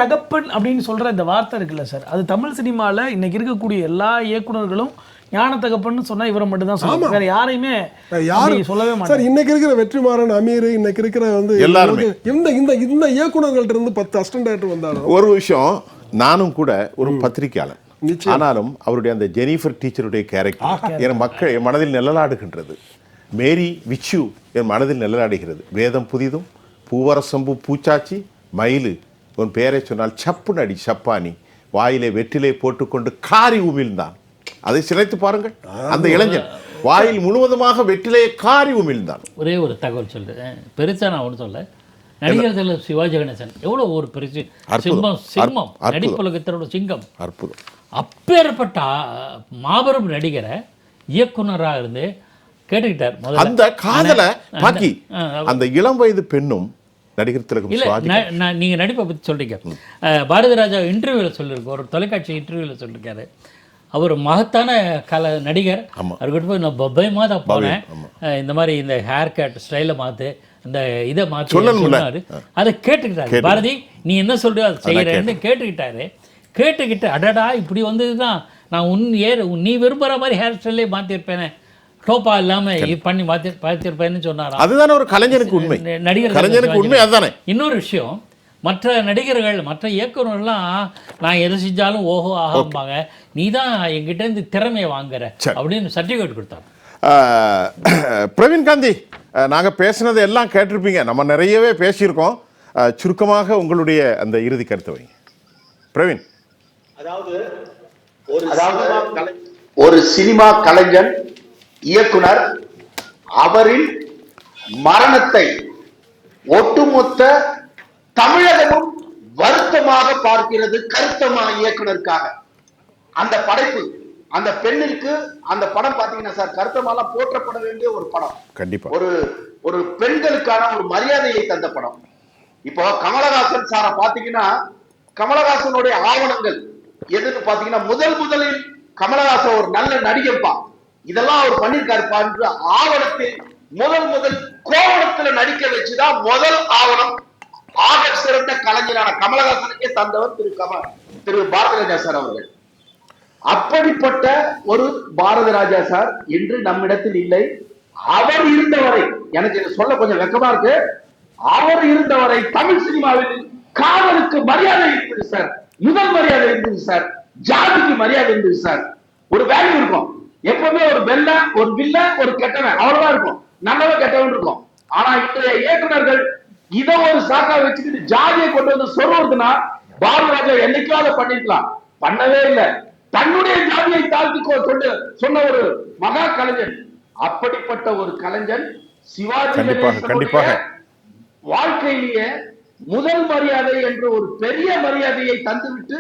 தகப்பன் அப்படின்னு சொல்ற இந்த வார்த்தை இருக்குல்ல சார், அது தமிழ் சினிமால இன்னைக்கு இருக்கக்கூடிய எல்லா இயக்குனர்களும் ஞான தகப்பன்னு சொன்னா இவரை மட்டும் தான் சொல்லுவாங்க, வேற யாரையுமே சொல்லவே மாட்டாங்க சார். இன்னைக்கு இருக்கிற வெற்றிமாறன், அமீர், இன்னைக்கு இருக்கிற வந்து எல்லாருமே இந்த இயக்குனர்கள்ட்ட இருந்து 10 அசிஸ்டன்ட் டைரக்டர் வந்தாலும். ஒரு விஷயம், நானும் கூட ஒரு பத்திரிகையாளர், ஆனாலும் அவருடைய அந்த ஜெனிஃபர் டீச்சருடைய கேரக்டர் என் மனதில் நிழலாடுகின்றது. மேரி விச்சு என் மனதில் நிழலாடுகிறது. வேதம் புதிதும் பூவரசம்பு பூச்சாச்சி மயிலு உன் பேரை சொன்னால் சப்பு நடி சப்பானி வாயிலே வெற்றிலை போட்டுக்கொண்டு காரி உமிழ்ந்தான். அதை சிலைத்து பாருங்கள், அந்த இளைஞன் வாயில் முழுவதுமாக வெற்றிலையை காரி உமிழ்ந்தான். ஒரே ஒரு தகவல் சொல்றேன், பெருசா நான் ஒன்று சொல்ல, நடிகர்கள் சிவாஜி கணேசன் எவ்வளோ ஒரு பெருசு சிம்மம் நடிப்புலகத்தோட சிங்கம், அற்புதம். அப்பேற்பட்ட மாபெரும் நடிகரை இயக்குனராக இருந்து கேட்டுக்கிட்டார். அந்த காதல பாக்கி அந்த இளம் வயது பெண்ணும் நடிகர் திலகம் சிவாஜி. நீங்கள் நடிப்பை பற்றி சொல்றீங்க, பாரதி ராஜா இன்டர்வியூவில் சொல்லியிருக்கோம், ஒரு தொலைக்காட்சி இன்டர்வியூவில் சொல்லியிருக்காரு, அவர் மகத்தான நடிகர். அவர்கிட்ட போய் நான் பயமாக தான் போனேன், இந்த மாதிரி இந்த ஹேர் கட் ஸ்டைலை மாற்று, இந்த இதை மாற்றி சொன்னார். அதை கேட்டுக்கிட்டாரு. பாரதி நீ என்ன சொல்றியோ அதை செய்கிறேன்னு கேட்டுக்கிட்டு அடடா இப்படி வந்தது தான் நான் நீ விரும்புகிற மாதிரி ஹேர் ஸ்டைலே மாற்றிருப்பேனே, டோப்பா இல்லாமல் பண்ணி பார்த்திருப்பேன்னு சொன்னார். அதுதானே ஒரு கலைஞனுக்கு உண்மை, கலைஞனுக்கு உண்மை அதுதானே. இன்னொரு விஷயம், மற்ற நடிகர்கள் மற்ற இயக்குநர்கள்லாம் நான் எதை செஞ்சாலும் ஓஹோ ஆகாம்பாங்க, நீ தான் என்கிட்ட இருந்து திறமையை வாங்குற அப்படின்னு சர்டிஃபிகேட் கொடுத்தாங்க. பிரவீன் காந்தி, நாங்கள் பேசினது எல்லாம் கேட்டிருப்பீங்க, நம்ம நிறையவே பேசியிருக்கோம். சுருக்கமாக உங்களுடைய அந்த இறுதி கருத்தை வைங்க பிரவீன். ஒரு சினிமா கலைஞன், இயக்குனர், அவரின் மரணத்தை ஒட்டுமொத்த தமிழகமும் வருத்தமாக பார்க்கிறது. கருத்தமா இயக்குனருக்காக அந்த படைப்பு அந்த பெண்ணிற்கு அந்த படம் பாத்தீங்கன்னா சார் கருத்தமால போற்றப்பட வேண்டிய ஒரு படம். கண்டிப்பா ஒரு ஒரு பெண்களுக்கான ஒரு மரியாதையை தந்த படம். இப்போ கமலஹாசன் சார பாத்தீங்கன்னா கமலஹாசனுடைய ஆவணங்கள் எதுன்னு பாத்தீங்கன்னா முதலில் கமலஹாசன் ஒரு நல்ல நடிகர்ப்பா, இதெல்லாம் அவர் பண்ணிருக்காருப்பா என்று ஆவணத்தில் முதல் கோவணத்துல நடிக்க வச்சுதான் முதல் ஆவணம் ஆக சிறந்த கலைஞரான கமலஹாசனுக்கே தந்தவர் திரு பாரதி ராஜா சார் அவர்கள். அப்படிப்பட்ட ஒரு பாரதி ராஜா சார் இன்று நம்மிடத்தில் இல்லை. அவர் இருந்தவரை, எனக்கு இதை சொல்ல கொஞ்சம் வெக்கமா இருக்கு, அவர் இருந்தவரை தமிழ் சினிமாவில் காதலுக்கு மரியாதை இருந்தது சார், முதல் மரியாதை இருந்தது சார், ஜாதிக்கு மரியாதை இருந்தது சார், ஒரு வேல்யூ இருக்கும். எப்பவுமே ஒரு வில்ல ஒரு கெட்டவன் அவ்வளவுதான் இருக்கும், நல்லவன் கெட்டவன் இருக்கும். ஆனா இன்றைய இயக்குநர்கள் இதை ஒரு சாக்கா வச்சுக்கிட்டு ஜாதியை கொண்டு வந்து சொல்றதுன்னா பாரதி ராஜா என்னைக்காவது பண்ணிருக்கலாம், பண்ணவே இல்லை. தன்னுடைய ஜாதியை தாழ்த்தி சொன்ன ஒரு மகா கலைஞன். அப்படிப்பட்ட ஒரு கலைஞன் சிவாஜி கண்டிப்பாக வாழ்க்கையிலேயே முதல் மரியாதை என்று ஒரு பெரிய மரியாதையை தந்துவிட்டு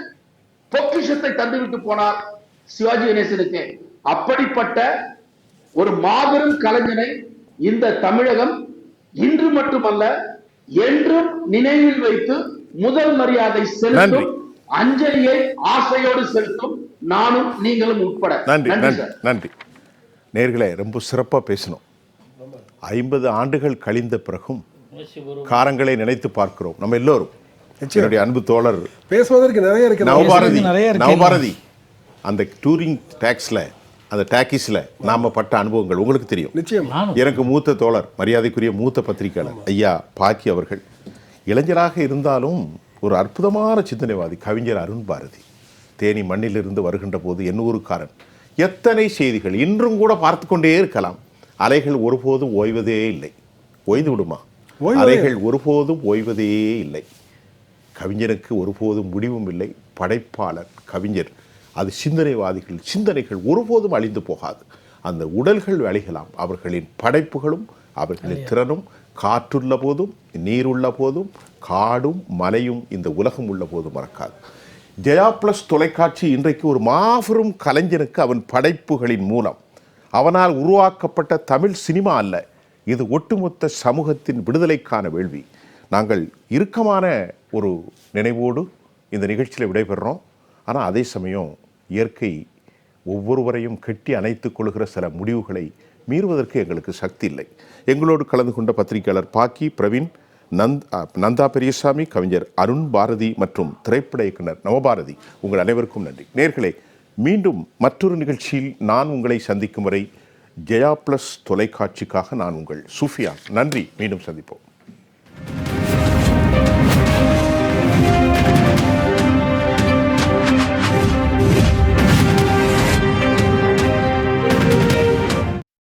பொக்கிஷத்தை தந்துவிட்டு போனார் சிவாஜி கணேசனுக்கு. அப்படிப்பட்ட ஒரு மாபெரும் கலைஞனை இந்த தமிழகம் இன்று மட்டுமல்ல என்றும் நினைவில் வைத்து முதல் மரியாதை செலுத்தும், அஞ்சலியை ஆசையோடு செலுத்தும் நானும் நீங்களும் உட்பட. நன்றி நேர்களே, ரொம்ப சிறப்பாக பேசணும். 50 ஆண்டுகள் கழிந்த பிறகும் காரங்களை நினைத்து பார்க்கிறோம் நம்ம எல்லோரும். என்னுடைய அன்பு தோழர் பேசுவதற்கு நிறைய இருக்கு. நவபாரதி அந்த டூரிங் டாக்ஸில் அந்த டாக்கிஸில் நாம பட்ட அனுபவங்கள் உங்களுக்கு தெரியும். நிச்சயம். எனக்கு மூத்த தோழர், மரியாதைக்குரிய மூத்த பத்திரிகையாளர் ஐயா பாக்கி அவர்கள் இளைஞராக இருந்தாலும் ஒரு அற்புதமான சிந்தனைவாதி கவிஞர் அருண் பாரதி தேனி மண்ணிலிருந்து வருகின்ற போது எண்ணூறுக்காரன், எத்தனை செய்திகள் இன்றும் கூட பார்த்து கொண்டே இருக்கலாம். அலைகள் ஒருபோதும் ஓய்வதே இல்லை. ஓய்ந்து விடுமா? அலைகள் ஒருபோதும் ஓய்வதே இல்லை. கவிஞனுக்கு ஒருபோதும் முடிவும் இல்லை. படைப்பாளர் கவிஞர், அது சிந்தனைகள் ஒருபோதும் அழிந்து போகாது. அந்த உடல்கள் அழிகலாம், அவர்களின் படைப்புகளும் அவர்களின் திறனும் காற்றுள்ள போதும் நீருள்ள போதும் காடும் மலையும் இந்த உலகம் உள்ள போதும் மறக்காது. ஜெயா பிளஸ் தொலைக்காட்சி இன்றைக்கு ஒரு மாபெரும் கலைஞனுக்கு அவன் படைப்புகளின் மூலம் அவனால் உருவாக்கப்பட்ட தமிழ் சினிமா அல்ல, இது ஒட்டுமொத்த சமூகத்தின் விடுதலைக்கான வேள்வி. நாங்கள் இறுக்கமான ஒரு நினைவோடு இந்த நிகழ்ச்சியில் விடைபெறுறோம். ஆனால் அதே சமயம் இயற்கை ஒவ்வொருவரையும் கெட்டி அணைத்துக் கொள்கிற சில முடிவுகளை மீறுவதற்கு எங்களுக்கு சக்தி இல்லை. எங்களோடு கலந்து கொண்ட பத்திரிகையாளர் பாக்கி, பிரவீன், நந்தா பெரியசாமி, கவிஞர் அருண் பாரதி மற்றும் திரைப்பட இயக்குனர் நவபாரதி, உங்கள் அனைவருக்கும் நன்றி. நேர்களே, மீண்டும் மற்றொரு நிகழ்ச்சியில் நான் உங்களை சந்திக்கும் வரை ஜெயா பிளஸ் தொலைக்காட்சிக்காக நான் உங்கள் சுஃபியான். நன்றி. மீண்டும் சந்திப்போம்.